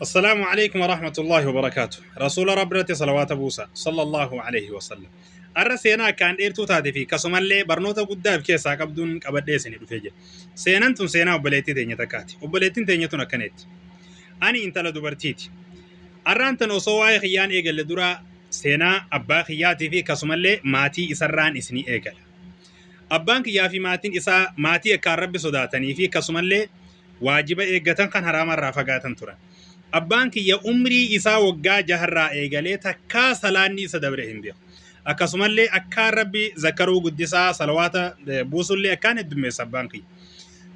السلام عليكم ورحمة الله وبركاته. رسول ربنا صلوات بوسى صلى الله عليه وسلم. الرسينا كان إرتو تادي في كسمالي برنوتا قدام كيسا قبدون قبدي سني دفيجة. سينانتون سينا وبليتي تيني تكاتي وبليتين تيني تنكنت. أني انت لدبرتيتي. أرانتن وصواي خيان إيجل لدورا سينا أبا خياتي في كسمالي ماتي إسران إسني إيجل. أبان كيا في ماتين إسا ماتي أكارب صداتني في كسمالي واجب إيجتن كان حرام الرافقاتن تران. Abbaan kiyya umrii isaa waggaa jaharraa eegalee takkaa salaanni isa dabre hin beeku. Akkasumallee akka rabbi zakaruu guddisaa salawaata buusullee akkaan heddummeessa abbaan kiyya.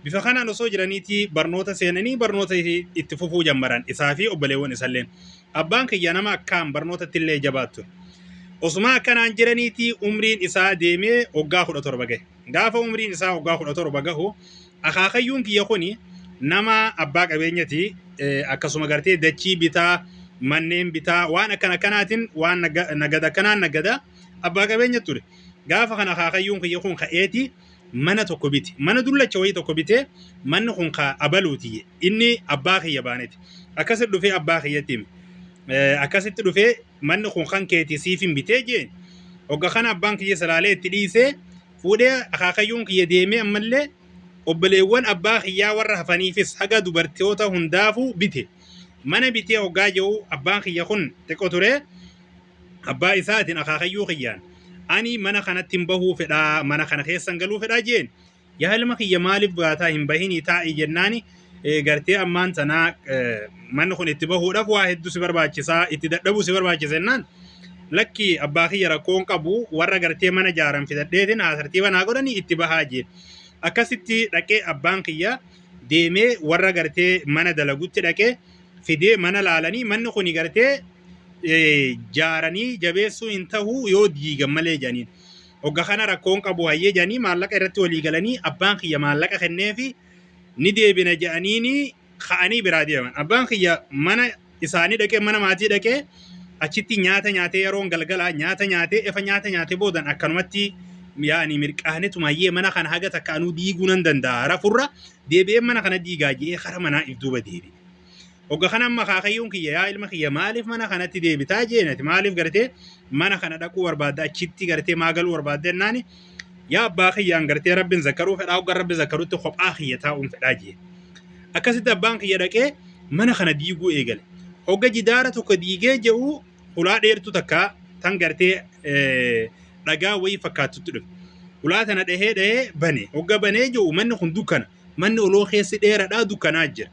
Bifa kanaan osoo jiraniiti barnoota seenanii barnoota itti fufuu jammaran isaa fi obboleewwan isalleen. Abbaan kiyya nama akkaan barnootatti illee jabaattu. Osuma akkanaan jiraniiti umriin isaa deemee waggaa 17 gahe. Gaafa umriin isaa waggaa 17 gahu akaakayyuun kiyya kuni nama abbaa qabeenyati akkasuma gartee dachii bitaa manneen bitaa waan akkana kanaatiin waan nagada kanaan nagada abbaa qabeenya ture. Gaafa kana akaakayyuun kiyya kun ka'eeti mana tokko biti. Mana dullacha wayii tokko bitee manni kun ka abaluuti. Inni abbaa kiyya baaneeti. Akkasitti dhufee abbaa kiyyatti akkasitti dhufee manni kun kan keeti siifin bitee jeen. Hogga kana abbaan kiyya salaalee itti dhiisee fuudhee akaakayyuun kiyya deemee ammallee obboleewwan abbaa kiyyaa warra hafaniifis haga dubartoota hundaafuu bite. Mana bitee hoggaa jiru abbaan kiyya kun xiqqoo ture abbaa isaatiin akaakayyuu kiyyaan ani mana kanatti hin bahuu fedhaa mana kana keessan galuu fedhaa jeen. Yaa ilma kiyya maaliif baataa hin bahinii taa'ii jennaani gartee ammaan sanaa manni kun itti bahuudhaaf waa hedduu si barbaachisaa itti dadhabuu si barbaachisa jennaan. Lakki abbaa kiyya rakkoon qabu warra gartee mana jaaran fidadheetiin tartiiba naa godhanii itti bahaa jeen. Akkasitti dhaqee abbaan kiyya deemee warra gartee mana dalagutti dhaqee fidee mana laalanii manni kuni gartee jaaranii jabeessuu hin ta'uu yoo diigan malee jedhaniin. Hogga kana rakkoon qabu hayyee jedhanii maallaqa irratti walii galanii abbaan kiyya maallaqa kenneefi ni deebina jedhaniini ka'anii biraa deeman. Abbaan kiyya mana isaanii dhaqee mana maatii dhaqee achitti nyaata nyaatee yeroon galgala nyaata nyaatee efa nyaata nyaatee boodan akkanumatti yaani mirqaanetu maayee mana kana haga takkaanuu diiguu nan danda'a rafurra deebi'ee mana kana diigaa jee kara manaa if duuba deebi. Hogga kana amma akaakayyuun kiyya yaa ilma kiyya maaliif mana kanatti deebitaa jeenati maaliif gartee mana kana dhaquu barbaadda achitti gartee maagaluu barbaadda jennaani yaa abbaa kiyyaan gartee rabbiin zakaruu fedhaa hogga rabbi zakarutti kophaa kiyya taa'uun fedhaa jee. Akkasitti abbaan kiyya dhaqee mana kana diiguu eegale. Hogga jidaara tokko diigee jedhu hulaa dheertu takka tan gartee dhagaa wayii fakkaatutti dhufe. Ulaa tana dhahee bane. Hogga banee jiru manni kun dukkana. Manni oloo keessi dheeradhaa dukkanaa jira.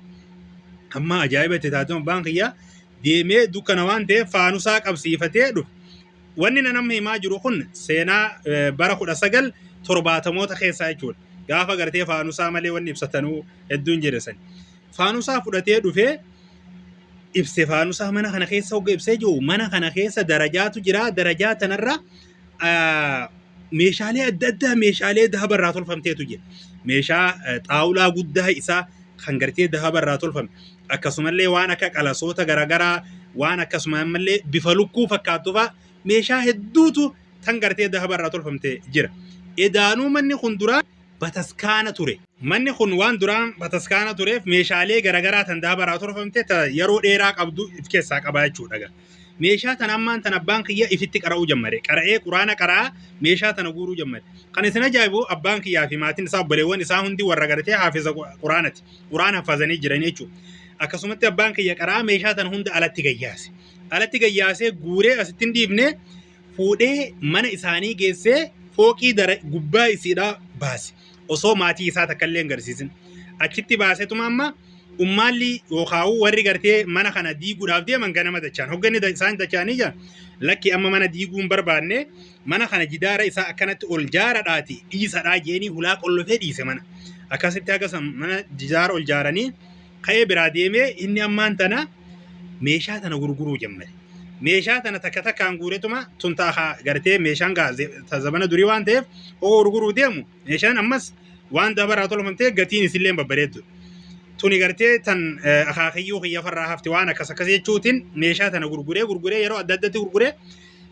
Amma ajaa'iba itti taatuma abbaan kiyya deemee dukkana waan ta'eef faanusaa qabsiifatee dhufe. Wanni nama himaa jiru kun seenaa bara 1970 keessaa jechuudha. Gaafa gartee faanusaa malee wanni ibsatanuu hedduun jedhesan. Faanusaa fudhatee dhufee ibse faanusaa mana kana keessa hogga ibsee jiru mana kana keessa darajaatu jira. Darajaa tanarra meeshaalee adda addaa meeshaalee dahaba irraa tolfamteetu jira. Meeshaa xaawulaa guddaa isaa kan gartee dahaba irraa tolfame. Akkasumallee waan akka qalasoota garaagaraa waan akkasumallee bifa lukkuu fakkaatuufaa meeshaa hedduutu tan gartee dahaba irraa tolfamtee jira. Edaanuu manni kun duraan bataskaana ture. Manni kun waan duraan bataskaana tureef meeshaalee garaagaraa tan dahaba irraa tolfamte yeroo dheeraa qabdu if keessaa qabaa jechuudha. Meeshaa tan ammaan tan abbaan kiyya ifitti qara'uu jammare. Qara'ee quraana qaraa meeshaa tana guuruu jammare. Kan isin ajaa'ibu abbaan kiyyaa fi maatiin isaa obboleewwan isaa hundi warra gartee haafiza quraanati. Quraana hafazanii jiran jechuudha. Akkasumatti abbaan kiyya qaraa meeshaa tana hunda alatti gayyaase. Alatti gayyaasee guuree asitti hin dhiifne fuudhee mana isaanii geessee fooqii gubbaa isiidhaa baase. Osoo maatii isaa takkallee hin agarsiisin. Achitti baasetuma amma ummaalli yookaan warri gartee mana kana diiguudhaaf deeman ganama dachaan hogganni isaan dachaanii jiran lakki amma mana diiguun barbaanne mana kana jidaara isaa akkanatti ol jaaradhaati dhiisadhaa jeenii hulaa qollofee dhiise mana. Akkasitti akkasuma mana jidaara ol jaaranii ka'ee biraa deemee inni ammaan tana meeshaa tana gurguruu jammare. Meeshaa tana takka takkaan guuretuma tun taa'aa gartee meeshaan zabana durii waan ta'eef gurguruu deemu meeshaan ammas waan dabaraa tolfamtee gatiin isillee babbareeddu. Tuni gartee tan akaakayyuu kiyya farraa hafti waan akkas jechuutiin meeshaa tana gurguree yeroo adda addatti gurguree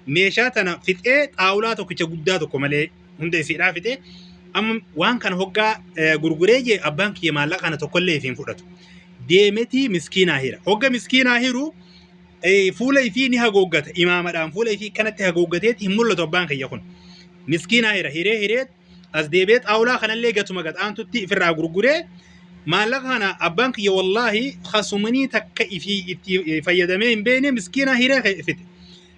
meeshaa tana fixee xaawulaa tokkicha guddaa tokko malee hunda isiidhaa fixee amma waan kana hoggaa gurguree jee abbaan kiyya maallaqa kana tokkollee ifiin fudhatu. deemeti miskiinaa hira hogga miskiinaa hiru fuula ifii ni haguuggata imaamadhaan fuula ifii kanatti haguuggateeti hin mul'atu abbaan kiyya kun miskiinaa hiree as deebi'eet awlaa kanallee gatuma gataantutti ifirraa gurguree maallaqa kana abbaan kiyya wallaahi khasumanii takka ifii itti fayyadamee hin beekne miskiinaa hiree fite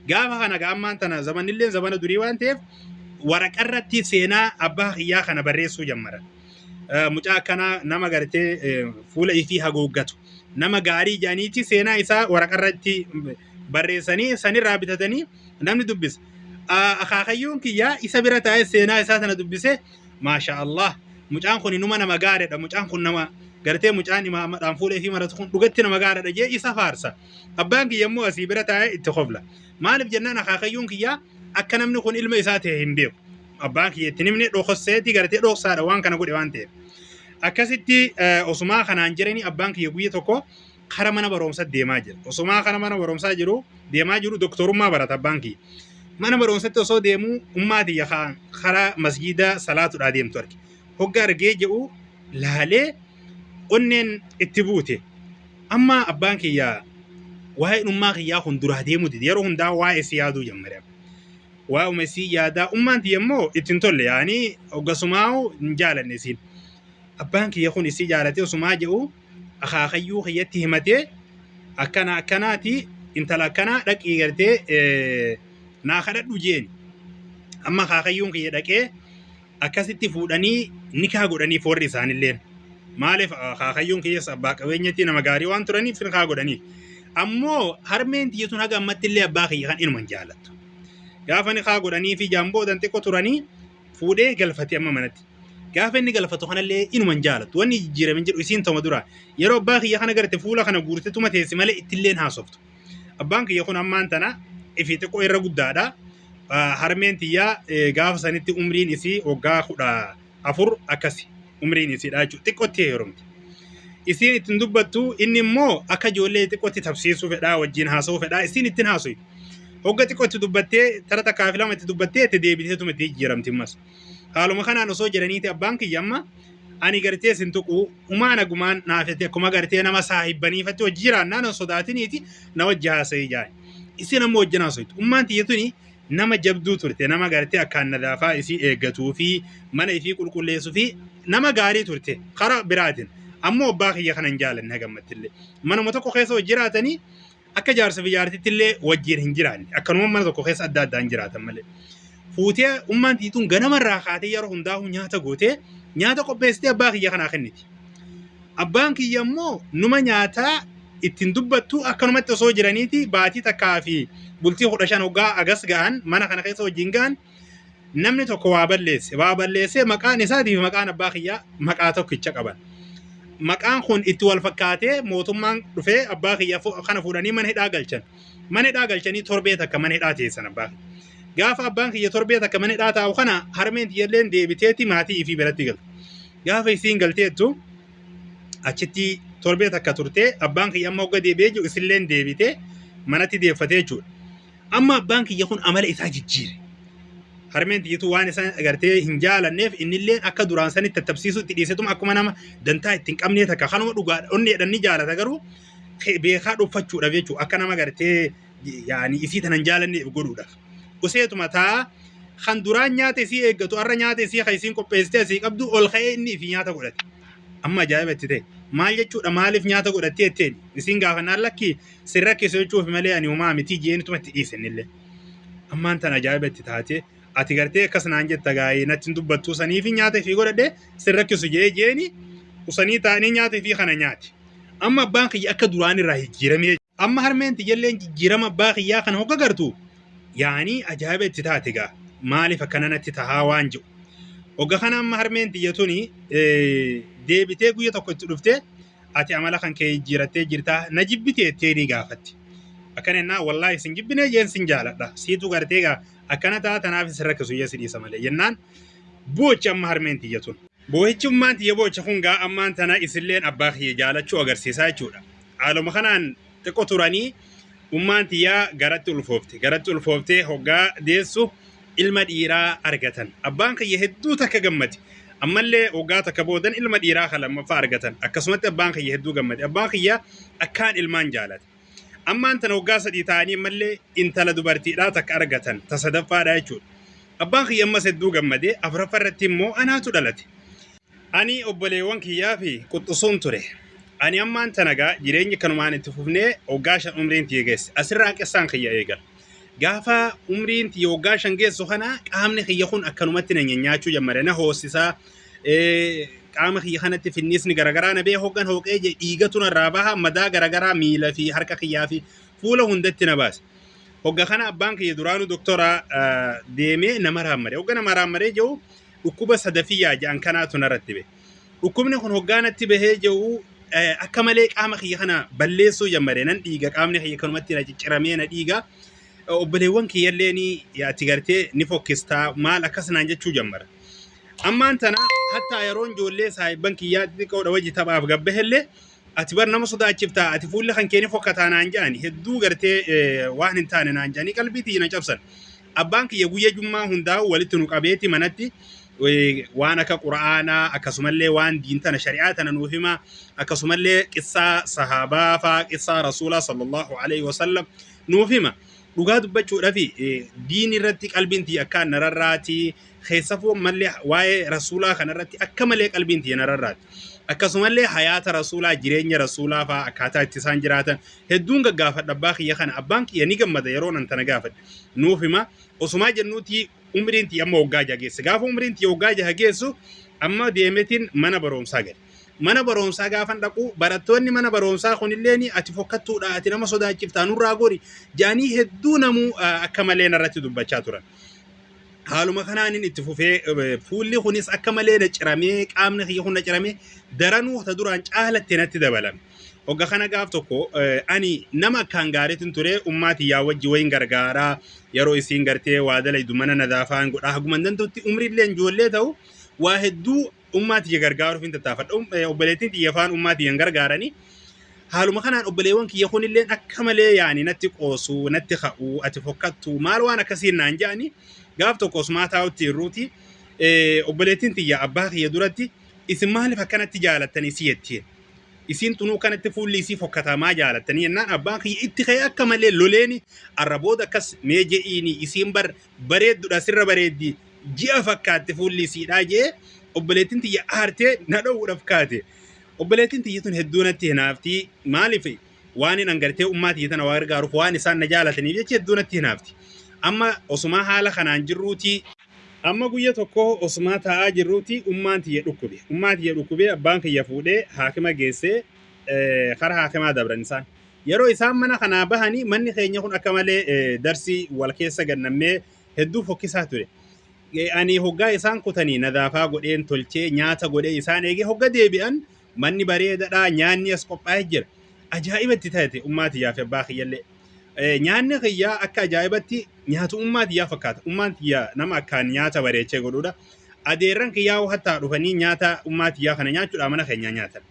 gaafa kana gaammaan tana zamanillee zamana durii waan ta'eef waraqarratti seenaa abbaa kiyyaa kana barreessuu jammaran mucaa akkanaa nama gartee fuula ifii haguuggatu nama gaarii jaaniiti seenaa isaa waraqarratti barreessanii sanirraa bitatanii namni dubbisa akaakayyuun kiyyaa isa bira taa'ee seenaa isaa sana dubbise maasha Allah mucaan kun inuma nama gaariidha mucaan kun nama gartee mucaan imaamadhaan fuula ifii maratu kun dhugatti nama gaariidha jee isa faarsa abbaan kiyya immoo asii bira taa'ee itti qofla maaliif jennaan akaakayyuun kiyyaa akka namni kun ilma isaa ta'e hin beeku abbaan kiyya itti nimni dhokosseeti gartee dhoksaadha waan kana godhe waan ta'eef akkasitti osumaa kanaan jiranii abbaan kiyya guyya tokko kara mana barumsaa deemaa jira osumaa kana mana barumsaa deemaa jiru doktorummaa barata abbaan kiyya mana barumsaatti osoo deemuu ummaati yakaan kara masjida salaatuudhaa deemtu arge hogga argee jedhu laalee onneen itti buute amma abbaan kiyya waa'ee ummaa kiyyaa kun duraa deemuu dide yeroo hundaa waa'ee si yaaduu jammare waa'ee umesii yaadaa ummaanti yemmoo ittiin tolle yaanii hoggasumaa'u hin jaalanne siin abbaan kiyya kun isii jaalatee osumaa jedhu akaakayyuu kiyyatti himatee akkanaati intala akkanaa dhaqii gartee naa kadhadhu jeeni amma akaakayyuun kiyya dhaqee akkasitti fuudhanii nikaa godhaniif warri isaanilleen maaliif akaakayyuun kiyyas abbaa qabeenyatti nama gaarii waan turaniif nikaa godhaniif ammoo harmeen tiyyatuun haga ammattillee abbaa kiyya kan inuman jaalattu gaafa nikaa godhanii fi jaamboodan xiqqoo turanii fuudhee galfate amma manatti gaafa inni galfatu kanallee inuman jaalattu wanni jijjiiramin jedhu isiin toma dura yeroo abbaa kiyya kana garte fuula kana guurte tuma teessi malee ittilleen haasoftu abbaan kiyya kun ammaan tana ifi xiqqoo irra guddaadha harmeen tiyyaa gaafa sanitti umriin isii waggaa 14 akkasi umriin isiidha jechuudha xiqqootti heerumti isiin ittiin dubbattu inni immoo akka ijoollee xiqqootti tapsiisuu fedhaa wajjin haasa'uu fedhaa isiin ittiin haasa'u hogga xiqqootti dubbattee tara takkaa fi lama itti dubbattee itti deebitee tuma itti jijjiiramti ammas haaluma kanaan osoo jedhaniiti abbaan kiyya amma ani gartee sin tuquu umaan agumaan naafete akkuma gartee nama saahibbaniifatti hojii jiraannaan sodaatiniiti na wajji haasa'ii jaay isin ammoo wajjin haasa'uutu ummaan tiyyatuni nama jabduu turte nama gartee akkaan nadaafaa isii eeggatuu fi mana ifii qulqulleessuu fi nama gaarii turte karaa biraatiin ammoo abbaa kiyya kana hin jaalanne gammattillee manuma tokko keessa wajji jiraatanii akka jaarsa fi jaartittillee wajjin hin jiraanne akkanuma mana tokko keessa adda addaan jiraatan malee fuutee ummaan tiituun ganamarraa kaatee yeroo hundaa'u nyaata gootee nyaata qopheessitee abbaa kiyya kanaa kenniti abbaan kiyya immoo numa nyaataa ittiin dubbattu akkanumatti osoo jiraniiti baatii takkaa fi bultii 15 hoggaa agas ga'an mana kana keessa wajjin ga'an namni tokko waa balleesse maqaan isaatiif maqaan abbaa kiyyaa maqaa tokkicha qaban maqaan kun itti wal fakkaatee mootummaan dhufee abbaa kiyya kana fuudhanii mana hidhaa galchanii torbee takka mana hidhaa teessan abbaa gaafa abbaan kiyya torbee takka mana hidhaa taa'u kana harmeen tiyyalleen deebiteeti maatii ifii biratti galtu gaafa isiin galteettu achitti torbee takka turtee abbaan kiyya amma hogga deebi'ee jiru isilleen deebitee manatti deeffatee jechuudha amma abbaan kiyya kun amala isaa jijjiire harmeen tiyyatu waan isaan agartee hin jaalanneef innilleen akka duraan sanitti tattabsiisuu itti dhiisetuma akkuma nama dantaa ittiin qabnee takka kanuma dhugaa onneedhaan ni jaalata garuu beekaa dhuffachuudhaaf jechuudha akka nama agartee yaani isii tanan jaalanneef godhuudhaaf useetuma taa kan duraan nyaata isii eeggatu har'a nyaata isii kan isiin qopheessitee asii qabdu ol ka'ee inni fi nyaata godhate amma ajaa'ibatti ta'e maal jechuudha maaliif nyaata godhattee jetteen isiin gaafannaan lakki sirra keessa jechuuf malee ani uumaa miti jeenituma itti dhiisennillee ammaan tan ajaa'ibatti taate ati gartee akkas naan jetta gaa'ee natti hin dubbattuu sanii fi nyaata fi godhadhe sirra keessa jeeni usanii taa'anii nyaata fi kana nyaati amma abbaan kiyya akka duraan irraa jijjiiramee amma harmeen tiyyalleen jijjiirama abbaa kiyyaa kana hogga gartuu yaani ajaa'ibatti taate gaa maaliif akkana natti tahaa waan jiru hogga kana amma harmeen tiyyatuni deebitee guyya tokko itti dhuftee ati amala kan kee jijjiirattee jirtaa na jibbitee ettee gaafatti akkana ennaa wallaahi sin jibbinee jeen sin jaaladha siitu gartee gaa akkana taatanaaf sin rakkisu iyya sidhiisa malee jennaan boochi amma harmeen tiyyatun boohichummaan tiyya boocha kun gaa ammaan tana isilleen abbaa kiyya jaalachuu agarsiisaa jechuudha haaluma kanaan xiqqoo turanii ummaan tiyyaa garatti ulfooftee hoggaa deessu ilma dhiiraa argatan abbaan kiyya hedduu takka gammate أما اللي وقاتا كبودن إلما ديراخ لما فارقتن أكسمت أبان خي هدو قمد أبان خي أكان إلمان جالت أما أنت نوقاسة دي تاني ملي إنت لدبرتي لا تك أرقتن تصدفا رايشون أبان خي أما سدو قمد أفرفرتي مو أنا تدلتي أني أبليوان كيا في كنت صنتره أني أما أنت نجا جيريني كانوا معنا تفوفني وقاش عمرين تيجس أسرع كسان خيا إيجال قافا عمرين تيوقاش نجس سخنا كامن خيا خون أكنومتنا نينياتشو جمرنا هو سيسا كام خيا خنا في الناس نجرجرا نبيه هوكان هوك إيه إيجاتنا رابها مدا جرجرا ميلا في حركة خيا في فوله هندتنا بس هوكا خنا بانك يدرانو دكتورة ديمي نمرها مري هوكا نمرها مري جو وكوبس هدفية جان كانت نرتبه وكمن هون هوجانا تبه جو أكملك أهم خي خنا بلسو يمرنا ديجا أمني خي كانوا متنا جرامينا ديجا وبليوان كي يلني يا تجارتي نفوكستا ما لكسنا نجت شو جمر أما أنتنا حتى يرون جولس هاي بنكيات ديكو رواجي تبع فجبه اللي أتبر نمص دا شفتا أتفول لخن كيني فوكتانا أنجاني هدو قرتي واحد انتانا أنجاني قلبي تيجي نجبسن أبانك يجوي جمع هندا ولتنو قبيتي منتي وانا كقرآنا أكسملي وان دينتنا شريعتنا نوهما أكسملي قصة صحابة فقصة رسول صلى الله عليه وسلم نوهما لغاد بچو رفي دين الرتي قلبينتي أكان نرراتي خيصفو ملي واي رسولا خنرتي أكملي قلبينتي نررات أكسملي حياة رسولا جيرين رسولا فأكاتا اتسان جراتا هدونغ غافت دباخي يخان أبانك ينيغم مديرون انتنا غافت نوهما وسما جنوتي umriin ti amma waggaa jageesse gaafa umriin ti waggaa jageessu amma deemetiin mana barumsaa gale mana barumsaa gaafan dhaqu barattoonni mana barumsaa kunilleeni ati fokkattuudha ati nama sodaachiftaa nurraa gori jaanii hedduu namu akka malee narratti dubbachaa turan haaluma kanaanin itti fufee fuulli kunis akka malee na ciramee qaamni kiyya kun na ciramee daranuu ta duraan caalatte natti dabalame Ogga kana gaaf tokko ani nama kan gaariitin ture ummaati yaa wajji wayin gargaaraa yeroo isiin gartee waa dalaydu mana nadaafaan godhaa haguman dantuutti umriillee ijoollee ta'u waa hedduu ummaati gargaaruuf hin tattaafadha obboleettiin xiyyafaan ummaati hin gargaarani haaluma kanaan obboleewwan kiyya kunillee akka malee yaani natti qoosu natti ka'u ati fokkattu maal waan akkasiin naan jaani gaaf tokko osmaa taa'utti irruuti obboleettiin xiyya abbaa kiyya duratti isin maaliif akkanatti jaalattanii si jettiin isin tunuu kanatti fuulli isii fokkatamaa jaalattanii yennaan abbaan kiyya itti ka'ee akka malee loleeni arrabooda akkas meeje'iini isiin bareeddudha sirra bareeddi ji'a fakkaatti fuulli isiidhaa jee obboleettiin xiyya aartee na dhowuudhaaf kaate obboleettiin xiyyi tun hedduu natti hinaafti maaliif waan hin angartee ummaatii tana waa gargaaruuf waan isaan na jaalataniif jecha hedduu natti hinaafti amma osuma haala kanaan jirruuti amma guyya tokko osuma taa'aa jirruuti ummaanti dhukkube abbaan kiyya fuudhee haakima geessee karaa haakimaa dabran isaan yeroo isaan mana kanaa bahanii manni keenya kun akka malee darsii wal keessa gannammee hedduu fokkisaa ture ani hoggaa isaan kutanii nadaafaa godheen tolchee nyaata godhee isaan eegee hogga deebi'an manni bareedaadha nyaanni as qophaa'ee jira ajaa'ibatti taate ummaati yaa fi abbaa kiyyallee nyaanni kiyyaa akka ajaa'ibatti nyaatu ummaati yaa fakkaata ummaati yaa nama akkaan nyaata bareechee godhuudha adeerran kiyyaa hatta dhufanii nyaata ummaati yaa kana nyaachuudha mana keenya nyaatan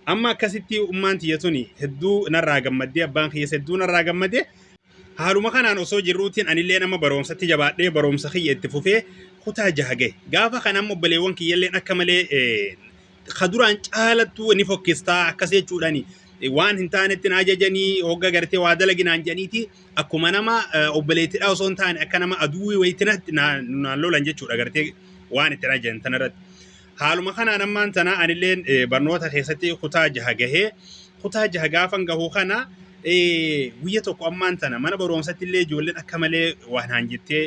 amma akkasitti ummaanti yaa tuni hedduu narraa gammadee abbaan kiyya hedduu narraa gammadee haaluma kanaan osoo jirruutiin anillee nama baroomsatti jabaadhee baroomsa kiyya itti fufee kutaa jahage gaafa kanammoo obboleewwan kiyyalleen akka malee kaduraan caalattuu ni fokkistaa akkas jechuudhaani waan hin taanetti na ajajanii hogga gartee waa dalaginaan jedhaniiti akkuma nama obboleettidha osoo hin taane akka nama aduwwii wayitinatti naan lolan jechuudha gartee waan itti ajajan tanarratti haaluma kanaan ammaan tana anilleen barnoota keessatti kutaa jaha gaafan gahuu kana guyya tokko ammaan tana mana baroomsatti illee ijoolleen akka malee waan haan jettee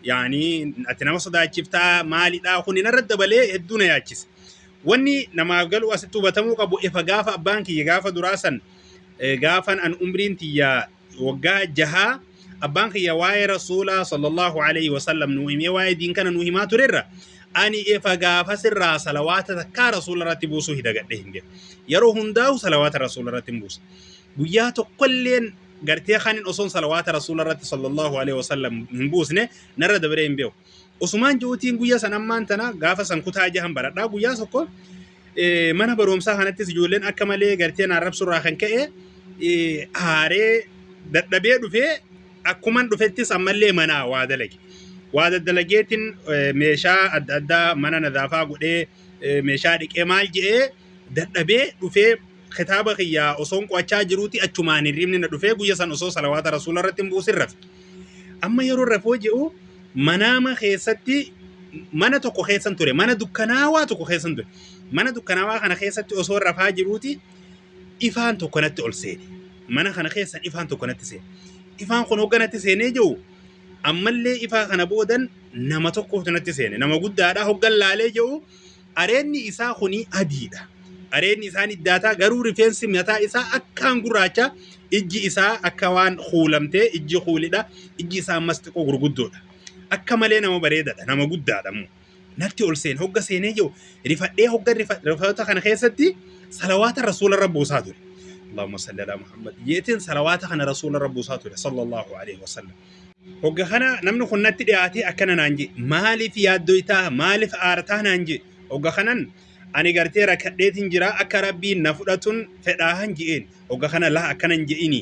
yaani ati nama sodaachiftaa maalidhaa kun narra dabalee hedduu na yaachise wanni namaaf galu asitti hubatamuu qabu ifa gaafa abbaan kiyya gaafa duraasan gaafan an umriin tiyya waggaa jahaa abbaan kiyya waa'ee rasuulaa sallallahu alaihi wasallam nuu himee waa'ee diin kana nuu himaa turerra ani ifa gaafa sirraa salawaata takkaa rasuula irratti buusuu hidagadhe hin beeku yeroo hundaa'u salawaata rasuula irratti hin buusa guyyaa tokkolleen gartee kanin osoon salawaata rasuula irratti sallallahu alaihi wasallam hin buusne narra dabaree hin beeku Usman jootiin guyyaa san ammaan tana gaafa san kutaa jahan baradhaa guyyaa tokko mana baroomsaa kanattis ijoolleen akka malee garteen arrabsurraa kan ka'e aaree dadhabee dhufee akkuman dhufettis ammallee manaa waa dalage وهذا الدلجيت مشا أدى من نذافا قدي مشا ديك إمال جئ دبي وفي خطابك يا أصون قوتشا جروتي أتشماني ريمن ندفع قوية سن أصو صلوات رسول الله رتم بوسرف أما يرو رفوجئو منام خيستي mana tokko keessan ture mana dukkanaawaa tokko keessan ture mana dukkanaawaa kana keessatti osoo rafaa jiruuti ifaan tokko natti ol seene mana kana keessan ifaan tokko natti seene ifaan kun hogganatti seenee jiru ammallee ifaa kana boodan nama tokkotu natti seene nama guddaadha hoggan laalee jiru areenni isaa kuni adiidha areenni isaan iddaataa garuu rifeensi mataa isaa akkaan gurraacha ijji isaa akka waan huulamtee ijji huulidha ijji isaa ammas xiqqoo gurguddoodha akka malee nama bareedaadha nama guddaadha mu natti ol seen hogga seenee jiru rifadhee hogga rifata kana keessatti salawaata rasuula rabbuusaa ture اللهم صل على محمد يتين صلوات خنا رسول رب صلى الله عليه وسلم hogga kana namni kun natti dhiyaatee akkana naan je maaliif yaaddoytaa maaliif aartaa naan je hogga kanan ani gartee rakkadheetiin jira akka rabbiin na fudhatun fedhaahan je'een hogga kana laa akkanan je'ini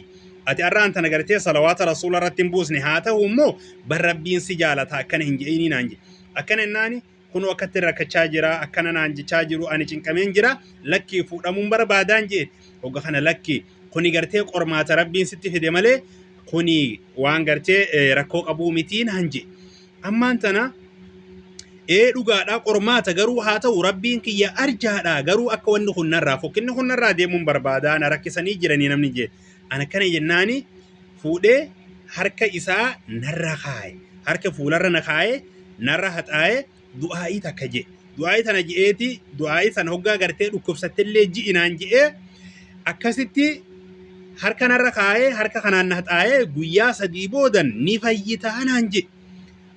ati arraan tana gartee salawaata rasuula irratti hin buusne haa ta'u immoo bar rabbiin si jaalata akkana hin je'ini naan je akkana naani kun akkatti rakkachaa jira akkana naan jechaa jiru ani cinqameen jira lakkii fuudhamuun barbaadaan je'een hogga kana lakkii kuni gartee qormaata rabbiin sitti fide malee kuni waan gartee rakkoo qabuu mitiin hanje ammaan tana dhugaadha qormaata garuu haa ta'u rabbiin kiyya arjaadha garuu akka wanni kun narraa fokkinni kun narraa deemuun barbaadaa na rakkisanii jiranii namni jee ana kana jennaani fuudhee harka isaa narra kaaye harka fuularra na kaaye narra haxaaye du'aa'ii takka jee du'aa'ii tana je'eeti du'aa'ii sana hoggaa gartee dhukkubsattillee ji'inaan je'ee akkasitti harka narra kaaye harka kanaan na haxaaye guyyaa sadii boodan ni fayyitaa naan je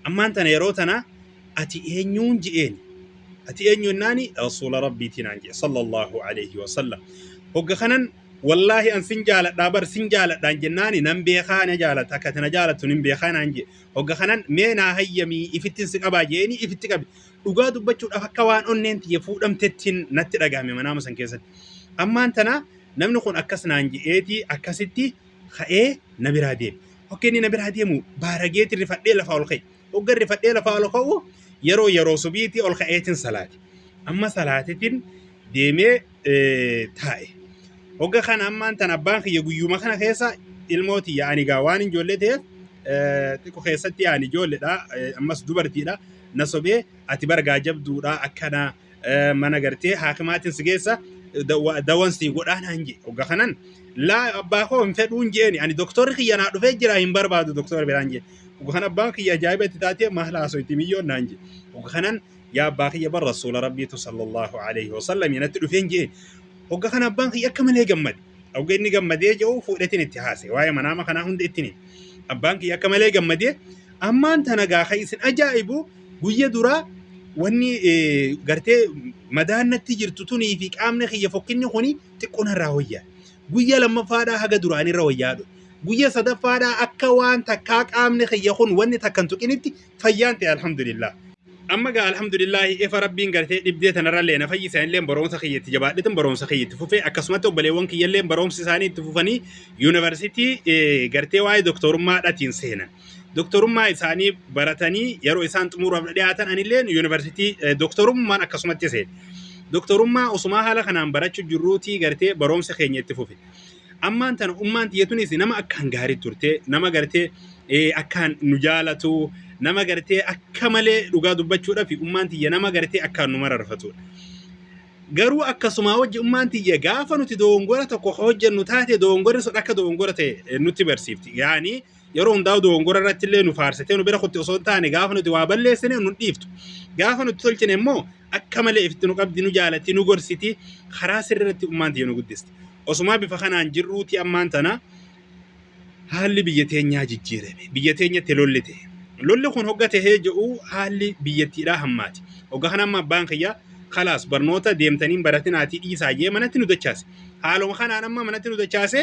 ammaan tana yeroo tana ati eenyuun je'een ati eenyuun naani rasuula rabbiitiin naan je sallallahu alayhi wa sallam hogga kanan wallahi an sin jaaladhaa bar sin jaaladhaan jennaani nan beekaa na jaalata akka tana jaalattu nin beekaa naan je hogga kanan mee naa hayyamii ifittin si qabaa jeeni ifitti qabi dhugaa dubbachuudhaaf akka waan onneen tiyya fuudhamtettiin natti dhagahame manaama san keessatti ammaan tana namni kun akkas naan je'eeti akkasitti ka'ee na biraa deeme hokkenni na biraa deemu baarageeti rifadhee lafa ol ka'e hoggan rifadhee lafa ol ka'u yeroo subiiti ol ka'eetiin salaati amma salaatitiin deemee taa'e hogga kana ammaan tan abbaan kiyya guyyuma kana keessa ilmooti yaani gaa waan ijoollee ta'eef xiqqoo keessatti yaani ijoolleedha ammas dubartiidha na sobee ati bargaa jabduudha akkana mana gartee haakimaatiin si geessa dawansi godhaan hanje hogga kanan laa abbaa koo hin fedhuun jeeni ani doktorri kiyya naa dhufee jira hin barbaadu doktorri biraan jee hogga kana abbaan kiyya ajaa'iba itti taatee maal haasoyti miyyoon naan jee hogga kanan yaa abbaa kiyya bar rasuula rabbiitu sallallahu alayhi wa sallam yanatti dhufeen jee hogga kana abbaan kiyya akka malee gammade hogga inni gammadee jiru fuudhetiin itti haase waa'ee manaama kanaa hunda ittiin abbaan kiyya akka malee gammadee ammaan tana gaafa isin ajaa'ibu guyya duraa wanni gartee madaannatti jirtu tunii fi qaamni kiyya fokkinni kuni xiqqoon irraa wayyaa guyya lammaffaadhaa haga duraan irra wayyaadhu guyya sadaffaadhaa akka waan takkaa qaamni kiyya kun wanni takkan tuqinitti fayyaan ta'e alhamdulillah amma gaa alhamdulillah ifa rabbiin gartee dhibdee tanarrallee na fayyisan illee baroomsa kiyyatti jabaadhitin baroomsa kiyyatti fufee akkasumatti obboleewwan kiyyallee baroomsi isaanii itti fufanii yuunivarsiitii gartee waa'ee doktorummaadhaatiin seenan doktorummaa isaanii baratanii yeroo isaan xumuraaf dhiyaatan anillee yuunivarsiitii doktorummaan akkasumatti seene doktorummaa osumaa haala kanaan barachuu jirruutii gartee baroomsa keenya itti fufe ammaan tana ummaan tiyyatunis nama akkaan gaarii turte nama gartee akkaan nu jaalatu nama gartee akka malee dhugaa dubbachuudhaaf ummaan tiyya nama gartee akkaan nu mararfatudha garuu akkasuma wajji ummaan tiyya gaafa nuti dogongora tokko hojjennu taate dogongorri sun akka dogongora ta'e nutti barsiifti yaani yeroo hundaa dogongora irratti illee nu faarsitee nu bira kutti osoo taane gaafa nuti waa balleessine nu dhiiftu gaafa nuti tolchine immoo akka malee ifitti nu qabdi nu jaalatti nu gorsiti karaa sirriitti ummaan tiyya nu guddisti osumaa bifa kanaan jirruuti ammaan tana haalli biyya teenyaa jijjiirame biyya teenyatti lollite lolli kun hogga tahee jedhu haalli biyyattiidhaa hammaati hogga kana amma abbaan kiyya khalaas barnoota deemtaniin baratinaati dhiisaa jee manatti nu dachaase haaluma kanaan amma manatti nu dachaase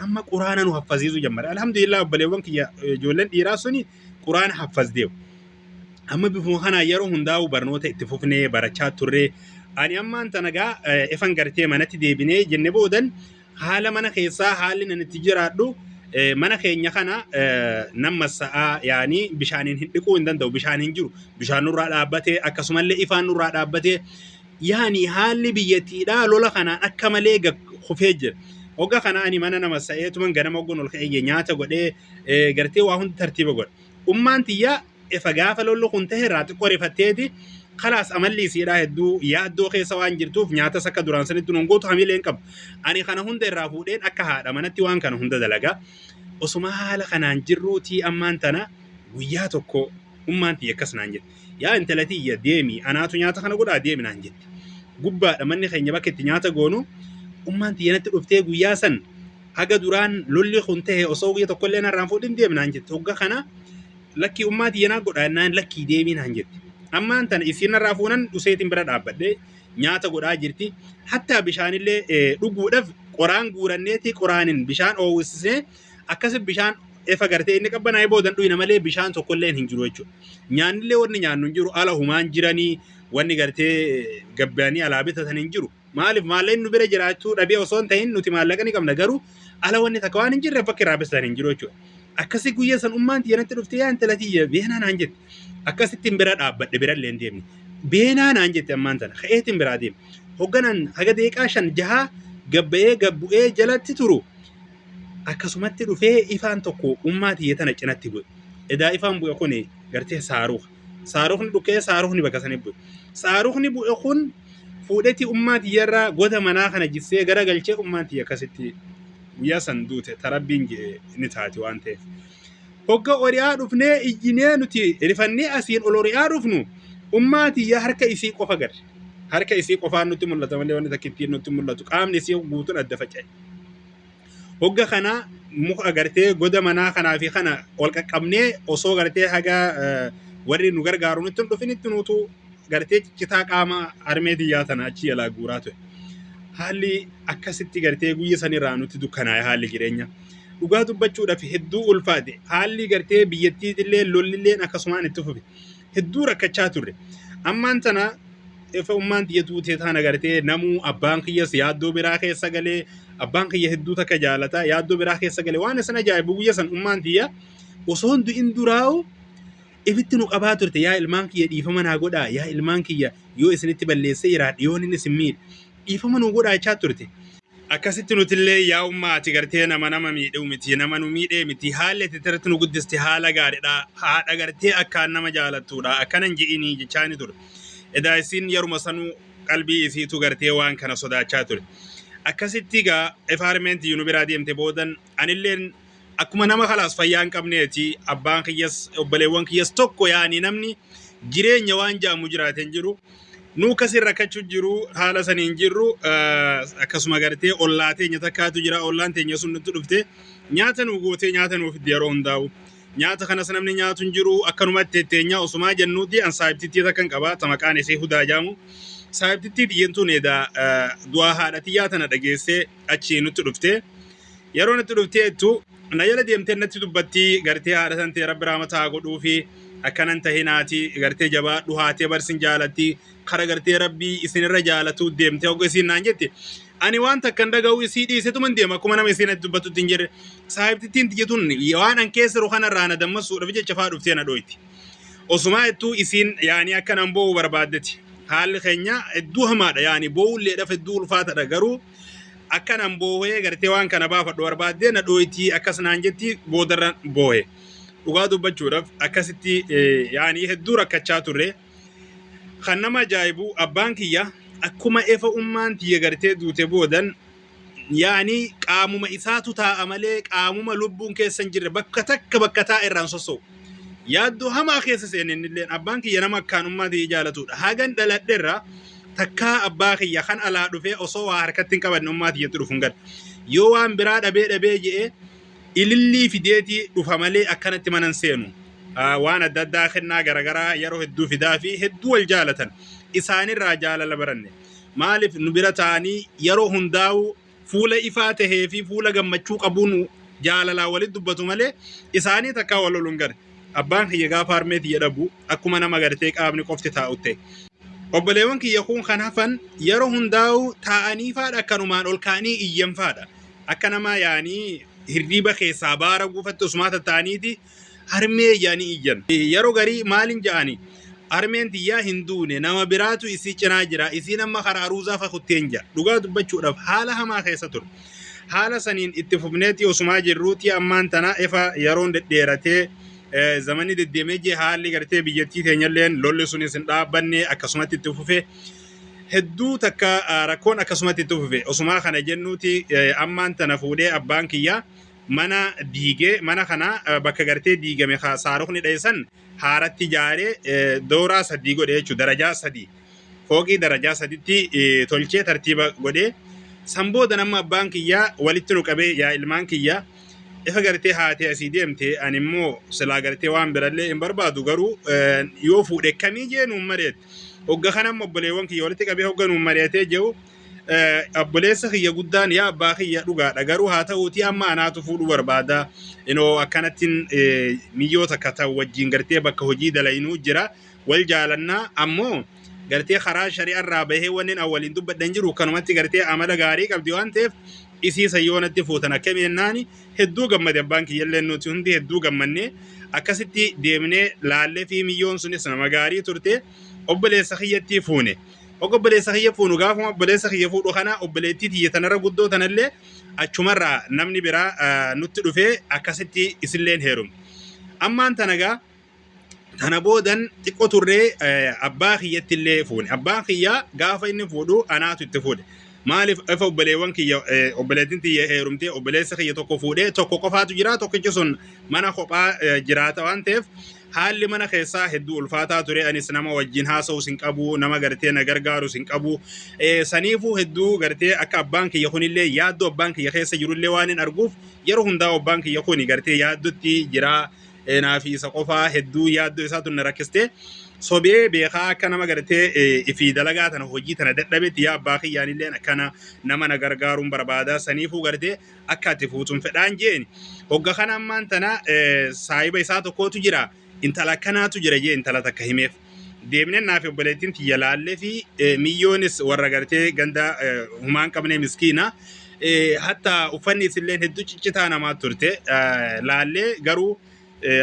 amma quraana nu haffaziisu jammare alhamdulillah obboleewwan kiyya ijoolleen dhiiraa suni quraana haffazdeewu amma bifuma kanaa yeroo hundaa'u barnoota itti fufnee barachaa turre ani ammaan tana gaa ifan gartee manatti deebinee jenne boodan haala mana keessaa haalli nan itti jiraadhu mana keenya kana nama sa'a yaani bishaaniin hin dhiquu hin danda'u bishaan hin jiru bishaan nurraa dhaabbatee akkasumallee ifaan nurraa dhaabbatee yaani haalli biyyattiidhaa lola kanaan akka malee kufee jira. Hogga kana ani mana nama sa'eetuman ganama hoggoon ol ka'ee nyaata godhee gartee waa hundi tartiiba godha. Ummaan tiyya ifa gaafa lollu kun ta'e irraa xiqqoo rifatteeti khalaas amalli isiidhaa hedduu yaaddoo keessa waan jirtuuf nyaata akka duraan sanitti nongootu hamileen qabu. Ani kana hunda irraa fuudheen akka haadha manatti waan kana hunda dalagaa. Osuma haala kanaan jirruutii ammaan tana guyyaa tokko ummaan tiyya akkas naan jette. Yaa intala tiyya deemi anaatu nyaata kana godhaa deemi naan jette. Gubbaadha manni keenya bakka itti nyaata goonu ummaan tiyya natti dhuftee guyyaa san haga duraan lolli kun ta'e osoo guyyaa tokkollee narraan fuudhin deemi naan jette. Hogga kana lakkii ummaa tiyya naa godhaa naan lakkii deemi naan jette. Ammaan tana isiin narraa fuunan dhuseetiin bira dhaabbadhee nyaata godhaa jirti. Hattaa bishaanillee dhuguudhaaf qoraan guuranneeti qoraanin bishaan oowwisisee akkasii bishaan efa gartee inni qabbanaa'ee boodan dhuyna malee bishaan tokkollee hin jiru jechuudha. Nyaannillee wanni nyaannu hin jiru ala humaan jiranii wanni gartee gabbaanii alaa bitatan hin jiru. Maaliif maalleen nu bira jiraachuu dhabee osoo hin ta'in nuti maallaqa ni qabna garuu ala wanni takka waan hin jirre bakka irraa bitatan hin jiru jechuudha. Akkasii guyyaa san ummaan tiyya natti dhuftee yaa intala tiyya beenaa naan jette. Akkasittiin bira dhaabbadhe birallee hin deemne. Beenaa naan jette ammaan tana ka'eetiin biraa deemne. Hogganaan haga deeqaa 5-6 gabbayee gabbu'ee jalatti turu. Akkasumatti dhufee ifaan tokko ummaa tiyya tana cinatti bu'e. Edaa ifaan bu'e kun gartee saaruqa. Saaruqni dhukee saaruqni bakka sanii bu'e. Saaruqni bu'e kun fuudhetti ummaa tiyyarraa goda manaa kana jissee gara galchee ummaa tiyya akkasitti guyyaa san duute tarabbiin ni taati waan ta'eef. Hogga ori'aa dhufnee ijjinee nuti rifannee asiin ol ori'aa dhufnu ummaa tiyya harka isii qofa garre. Harka isii qofaan nutti mul'ata malee wanni takka ittiin nutti mul'atu qaamni isii guutuun adda faca'e. Hogga kana muka agartee goda manaa kanaa fi kana ol qaqqabnee osoo gartee haga warri nu gargaaru nutti hin dhufinitti nutu gartee ciccitaa qaama harmee tiyyaa tana achi jalaa guuraa ture. Haalli akkasitti gartee guyya sanirraa nutti dukkanaa'e haalli jireenya. Dhugaa dubbachuudhaaf hedduu ulfaate haalli gartee biyyattiitillee lollilleen akkasumaan itti fufe hedduu rakkachaa turre. Ammaan tana efa ummaan tiyya tuutee taana gartee namuu abbaan kiyyas yaaddoo biraa keessa galee abbaan kiyya hedduu takka jaalata yaaddoo biraa keessa galee waan isin ajaa'ibu guyya san ummaan tiyya osoo du'in duraa'u ifitti nu qabaa turte yaa ilmaan kiyya dhiifama naa godhaa yaa ilmaan kiyya yoo isinitti balleessee jiraadhe yoo inni isin miidhe dhiifama nu godhaa jechaa turte. Akkasitti nutillee yaa ummaa ati gartee nama miidhuu miti nama nu miidhee miti haalli ati irratti nu guddiste haala gaariidha haadha gartee akkaan nama jaalattuudha akkanan je'inii jechaani ture. Edaa isin yeruma sanuu qalbii isiitu gartee waan kana sodaachaa ture. Akkasitti gaa environmentii nu biraa deemte boodan anilleen akkuma nama khalaas fayyaa hin qabneeti abbaan kiyyas obboleewwan kiyyas tokko yaani namni jireenya waan jaamu jiraateen jiru nu kasii rakkachuu jiru haala saniin jirru akkasuma gartee ollaa teenya takkaatu jira ollaan teenya sun nutti dhufte nyaata nu gootee nyaata nuuf yeroo hundaa'u nyaata kanas namni nyaatu hin jiru akkanumatti teenya osumaa jennuuti an saayibtittii takkan qabaa ta maqaan isee hudaa jaamu saayibtittii xiyyentuun edaa du'aa haadha tiyyaa tana dhageessee achii nutti dhufte yeroo nutti dhufteettu na jala deemtee natti dubbattii gartee haadha san ta'e rabbi raamataa godhuu fi akkanan ta'e naati gartee jabaa dhuhaatee barsin jaalatti kara gartee rabbii isinirra jaalatu deemtee hogga isiin naan jette ani waan takkan dhaga'u isii dhiisetuman deema akkuma nama isiin dubbatutti hin jirre saayibtittiin xiyyetuun waan an keessa jiru kanarraa na dammasuudhaaf jecha faa dhuftee na dhooyti osumaa jettuu isiin yaani akkanan boo'u barbaaddeti haalli keenya hedduu hamaadha yaani boo'ulleedhaaf hedduu ulfaatadha garuu akkanan boo'ee gartee waan kana baafadhu barbaaddee na dhooyti akkas naan jetti boodarra boo'e dhugaa dubbachuudhaaf akkasitti yaani hedduu rakkachaa turre kan nama ajaa'ibu abbaan kiyya akkuma efa ummaan tiyya gartee duute boodan yaani qaamuma isaatu taa'a malee qaamuma lubbuun keessa hin jirre bakka takka bakka taa'a irraan sossoo'u yaaddoo hamaa keessa seenennilleen abbaan kiyya nama akkaan ummaa tiyya jaalatudha hagan dhaladheerra takkaa abbaa kiyya kan alaa dhufee osoo waa harkatti hin qabanne ummaa tiyyatti dhufuun gad yoo waan biraa dhabee je'ee ilillii fideetii dhufa malee akkanatti manan seenu waan adda addaa kennaa garagaraa yeroo hedduu fidaa fi hedduu wal jaalatan isaanirraa jaalala baranne maaliif nu bira ta'anii yeroo hundaa'u fuula ifaa tahee fi fuula gammachuu qabuun jaalalaa walitti dubbatu malee isaanii takkaa wal loluun gad abbaan kiyya gaafa harmee tiyya dhabu akkuma nama gartee qaamni qofti taa'u ta'e. Obboleewwan kiyya kun kan hafan yeroo hundaa'u taa'anii faadha akkanumaan ol kaanii iyyan faadha akka nama yaanii hirriba keessaa baara guufatte usumaata ta'aniiti harmee jaanii iyyan yeroo garii maalin ja'ani harmeen tiyyaa hin duune nama biraatu isii cinaa jira isii nama karaa aruuzaa fakutteen jira dhugaa dubbachuudhaaf haala hamaa keessa ture haala saniin itti fufneeti usumaa jirruuti ammaan tana ifa yeroon deddeeratee zamani deddeemee jee haalli gartee biyyattii teenyalleen lolli sunis hin dhaabbanne akkasumatti itti fufee hedduu takka rakkoon akkasumatti itti fufe usumaa kana jennuuti ammaan tana fuudhee abbaan kiyyaa mana diigee mana kana bakka gartee diigame saarukni dheessan haaratti ijaaree dooraa sadii godhe jechuudha darajaa sadii fooqii darajaa saditti tolchee tartiiba godhee san booda nama abbaan kiyyaa walitti nu qabee yaa ilmaan kiyyaa ifa gartee haatee asii deemte ani immoo silaa gartee waan birallee hin barbaadu garuu yoo fuudhe kamii jee nuun mareet hogga kanam obboleewwan kiyya walitti qabee hogga nuun mareetee jiru obboleessa kiyya guddaan yaa abbaa kiyya dhugaadha garuu haa ta'uutii amma anaatu fuudhuu barbaada inoo akkanattiin miyyoo takka ta'u wajjin gartee bakka hojii dalaynuu jira wal jaalannaa ammoo gartee karaa shari'arraa bahee wanneen awwaliin dubbadhan jiru kanumatti gartee amala gaarii qabdi waan ta'eef isii sayyoonatti fuutan akkami jennaani hedduu gammade abbaan kiyyallee nuti hundi hedduu gammanne akkasitti deemnee laallee fi miyyoon sunis nama gaarii turte obboleessa kiyyatti fuune obboleessa kiyya fuunu gaafuma obboleessa kiyya fuudhu kana obboleettii tiyya tanarra guddoo tanallee achumarraa namni biraa nutti dhufee akkasitti isilleen heerum ammaan tanagaa tana boodan xiqqoo turree abbaa kiyyattillee fuune abbaan kiyyaa gaafa inni fuudhu anaatu itti fuudhe maaliif ifa obboleewwan kiyya obboleettiin tiyya heerumtee obboleessa kiyya tokko fuudhee tokko qofaatu jira tokkichi sun mana kophaa jiraata waan ta'eef haalli mana keessaa hedduu ulfaataa ture anis nama wajjin haasa'u sin qabu nama gartee na gargaaru sin qabu saniifuu hedduu gartee akka abbaan kiyya kunillee yaaddoo abbaan kiyya keessa jirullee waan hin arguuf yeroo hundaa abbaan kiyya kuni gartee yaaddotti jira naafi isa qofaa hedduu yaaddoo isaatu na rakkiste sobee beekaa akka nama gartee ifi dalagaa tana hojii tana dadhabetti yaa abbaa kiyyaanillee akkana nama na gargaaruun barbaada saniifuu gartee akka ati fuutuun fedhaan jeeni hogga kana ammaan tana saahiba isaa tokkootu jira intala akkanaatu jira jee intala takka himeef deemnee naafi obboleettiin tiyya laallee fi miyyoonis warra gartee ganda humaan qabnee miskiina hatta uffanni isilleen hedduu ciccitaa namaa turte laallee garuu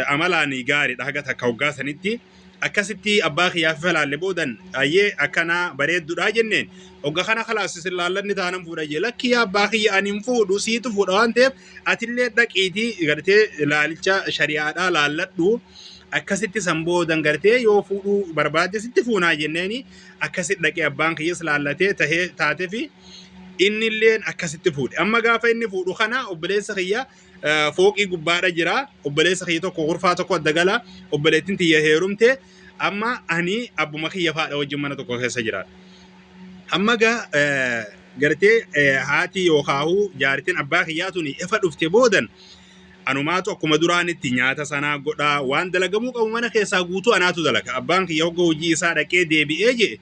amalaan gaariidha haga takka hoggaa sanitti akkasitti abbaa kiyyaaf falaalle boodan ayyee akkana bareedduudha jenneen hogga kana khalaas isin laallanni taanan fuudha jee lakki yaa abbaa kiyya ani hin fuudhu siitu fuudha waan ta'eef atillee dhaqiitii gartee laalicha shari'aadhaa laalladhu akkasitti san boodan gartee yoo fuudhuu barbaadde sitti fuunaa jenneeni akkasitti dhaqee abbaan kiyyas laallatee tahee taatee fi innilleen akkasitti fuudhe amma gaafa inni fuudhu kana obboleessa kiyya fooqii gubbaadha jira obboleessa kiyya tokko gurfaa tokko addagala obboleettiin tiyya heerumte amma ani abbuma kiyya faadha wajjin mana tokko keessa jira amma gartee haati yookaahuu jaartiin abbaa kiyyaatuni ifa dhufte boodan anumaatu akkuma duraanitti nyaata sanaa godhaa waan dalagamuu qabu mana keessaa guutuu anaatu dalaga abbaan kiyya hogga hojii isaa dhaqee deebi'ee jee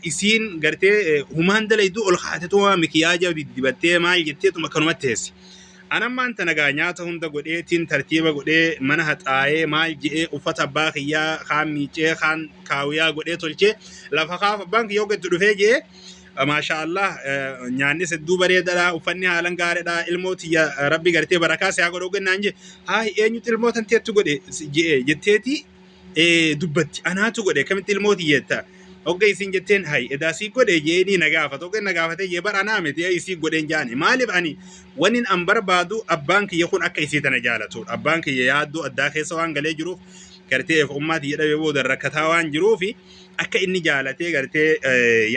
isiin gartee humaan dalaydu ol kaatetuma mikiyaaja dibattee maal jetteetuma kanumatti teessi anammaan tanagaa nyaata hunda godheetiin tartiiba godhee mana haxaa'ee maal je'ee uffata abbaa kiyyaa kaan miicee kaan kaawiyaa godhee tolchee lafa kaaf abbaan kiyya hogga itti dhufee jee maashaallah nyaanni hedduu bareedaadha uffanni haalan gaariidha ilmooti rabbi gartee barakaa siyaa godhuu gannaan jee haa eenyutu ilmootan teettu godhe jetteeti dubbatti anaatu godhe kamitti ilmooti jetta hogga isin jetteen hay edaasii godhe jeeni nagaafata hogga nagaafatee jee bara naamete isii godheen jaani maaliif ani wanin an barbaadu abbaan kiyya kun akka isii tana jaalatu abbaan kiyya yaaddoo addaa keessa waan galee jiruuf gartee ummaati jedhamee booda rakkataa waan jiruufi akka inni jaalatee gartee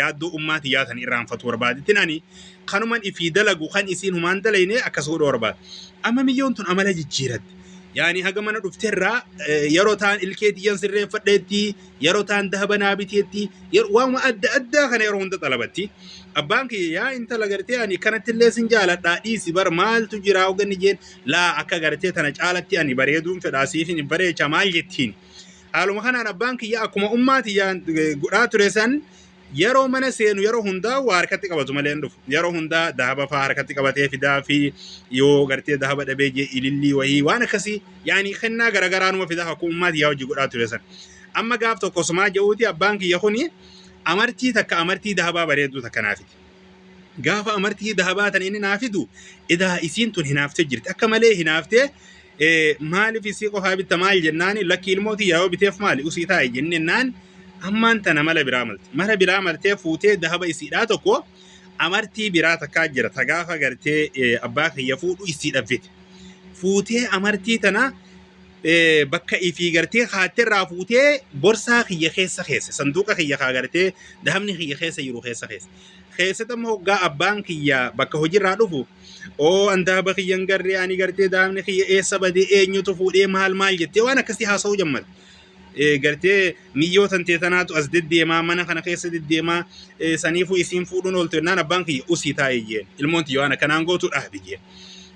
yaaddoo ummaati yaatan irraanfatu barbaadittiin ani kanuman ifii dalagu kan isiin humaan dalayne akkas godhu barbaada amma miyyoon tun amala jijjiiratti yaani haga mana dhufteerraa yeroo taan ilkeetiyyan sirreeffadheetti yeroo taan dahaba naabiteetti waan adda addaa kana yeroo hunda xalabatti abbaan kiyya yaa intala gartee ani kanatti illee sin jaaladhaa dhiisi bar maaltu jira hoganni jeen laa akka gartee tana caalatti ani bareeduun fedhaa siifin bareecha maal jettiin haaluma kanaan abbaan kiyya akkuma ummaati godhaa ture san yeroo mana seenu yeroo hundaa waa harkatti qabatu malee dhufu yeroo hundaa dahaba faa harkatti qabatee fidaa fi yoo gartee dahaba dhabee jee ilillii wayii waan akkasii yaani kennaa garagaraanuma fidaa akkuma ummaati yaa hojii godhaa ture san amma gaaf tokko sumaa je'uuti abbaan kiyya kuni amartii takka amartii dahabaa bareedduu takka naafiti قاف أمرتي ذهبات إني نافدو إذا إسينتون هنافته جرت أكمله هنافته مالي في سيقو هاي بالتمال جناني لكي الموت ياو بتيف مالي أسيتاي جننان أما أنت نملا براملت ملا براملت فوتي ذهب إسيراتكو أمرتي براتا كاجرة تقافة قرتي أباك يفوت إسيرافيت فوتي أمرتي تنا bakka ifii gartee haaterraa fuutee borsaa kiyya keessa sanduuqa kiyya kaa gartee dahabni kiyya keessa jiru keessa keessatti immoo hoggaa abbaan kiyya bakka hojiirraa dhufu oo andaaba kiyyan garree ani gartee dahabni kiyya eessa badee eenyutu fuudhee maal jettee waan akkasii haasa'uu jammata. Gartee miyyootan teetanaatu as deddeemaa mana kana keessa deddeemaa saniifuu isiin fuudhuun ooltu jennaan abbaan kiyya usii taa'ee jeen ilmoon tiyya waan akkanaan gootu dhaabi jeen.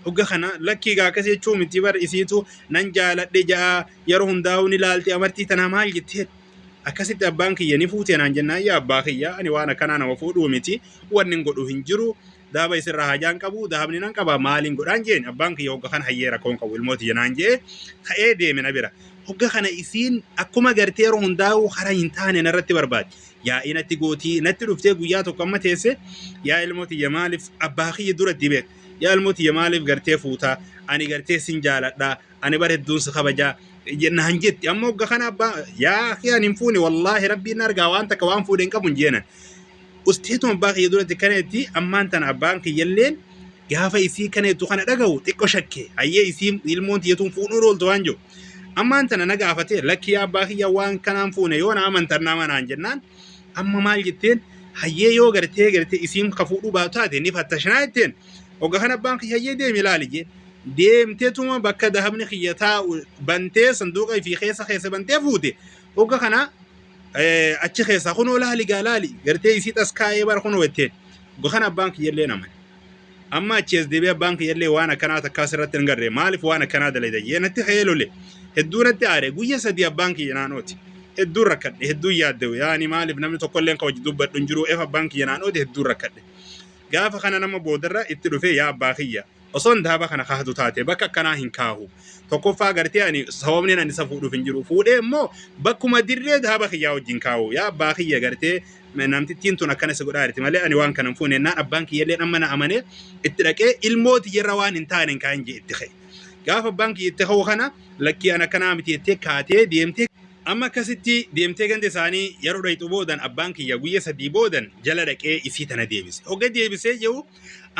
Hogga kana lakkii gaa akkasii jechuun miti bar isiitu nan jaaladhe ja'a yeroo hundaa'uu ni laalte amartii tanaa maal jettee akkasitti abbaan kiyya ni fuutee naan jennaan yaa abbaa kiyya ani waan akkanaa nama fuudhuu miti wanni hin godhu hin jiru daaba isirraa hajaan qabu daabni nan qaba maaliin godhaan jeen abbaan kiyya hogga kana hayyee rakkoon qabu ilmooti jenaan jee ka'ee deeme na bira hogga kana isiin akkuma gartee yeroo hundaa'uu hara hin taane narratti barbaade yaa inatti gootii natti dhuftee guyyaa tokko amma teesse yaa ilmooti yaa maaliif abbaa kiyya duratti beek yaa ilmooti yaa maaliif gartee fuutaa ani gartee sin jaaladhaa ani bara hedduun si kabajaa jennaan jetti amma hogga kana abbaa yaa kiyaan hin fuune wallaahi rabbiin argaa waan takka waan fuudheen qabu hin jeenan usteetuma abbaa kiyya duratti kaneetti ammaan tana abbaan kiyyalleen gaafa isii kaneettu kana dhaga'u xiqqoo shakkee hayyee isii ilmoon tiyyatuun fuudhuu ooltu waan jiru ammaan tana na gaafatee lakkii abbaa kiyya waan kanaan fuune yoo na amantan nama naan jennaan amma maal jetteen hayyee yoo gartee isiin ka fuudhuu baatu taate ni fattashnaa jetteen hogga kana abbaan kiyya hayyee deemi ilaali jeen deemteetuma bakka dahabni kiyya taa'u bantee sanduuqa fi keessa bantee fuute hogga kana achi keessa kunoo laali gaalaali gartee isii taskaayee bara kunoo jetteen hogga kana abbaan kiyyallee naman amma achi as deebi'ee abbaan kiyyallee waan akkanaa takkaas irratti hin garree maaliif waan akkanaa dalayda jeenatti heelole hedduu natti aare guyya sadii abbaan kiyya naanooti hedduu rakkadhe hedduu yaaddewu yaani maaliif namni tokkollee ka hojii dubbadhu hin jiru eef abbaan kiyya naanooti hedduu rakkadhe gaafa kana nama boodarra itti dhufee yaa abbaa kiyya osoo daaba kana kaahatu taate bakka akkanaa hin kaahu tokkoffaa gartee ani sababni ani isa fuudhuuf hin jiru fuudhee immoo bakkuma dirree daaba kiyyaa wajjin kaahu yaa abbaa kiyya gartee namtittiin tun akkana isa godhaariti malee ani waan kana hin fuune naan abbaan kiyyallee amma na amane itti dhaqee ilmooti yerra waan hin taane hin kaan jee itti ka'e gaafa abbaan kiyya itti ka'u kana lakkii ana kanaa miti jettee kaatee deemtee amma akkasitti deemtee ganda isaanii yeroo dhayxu boodan abbaan kiyya guyya sadii boodan jala dhaqee isii tana deebise hogga deebisee jiru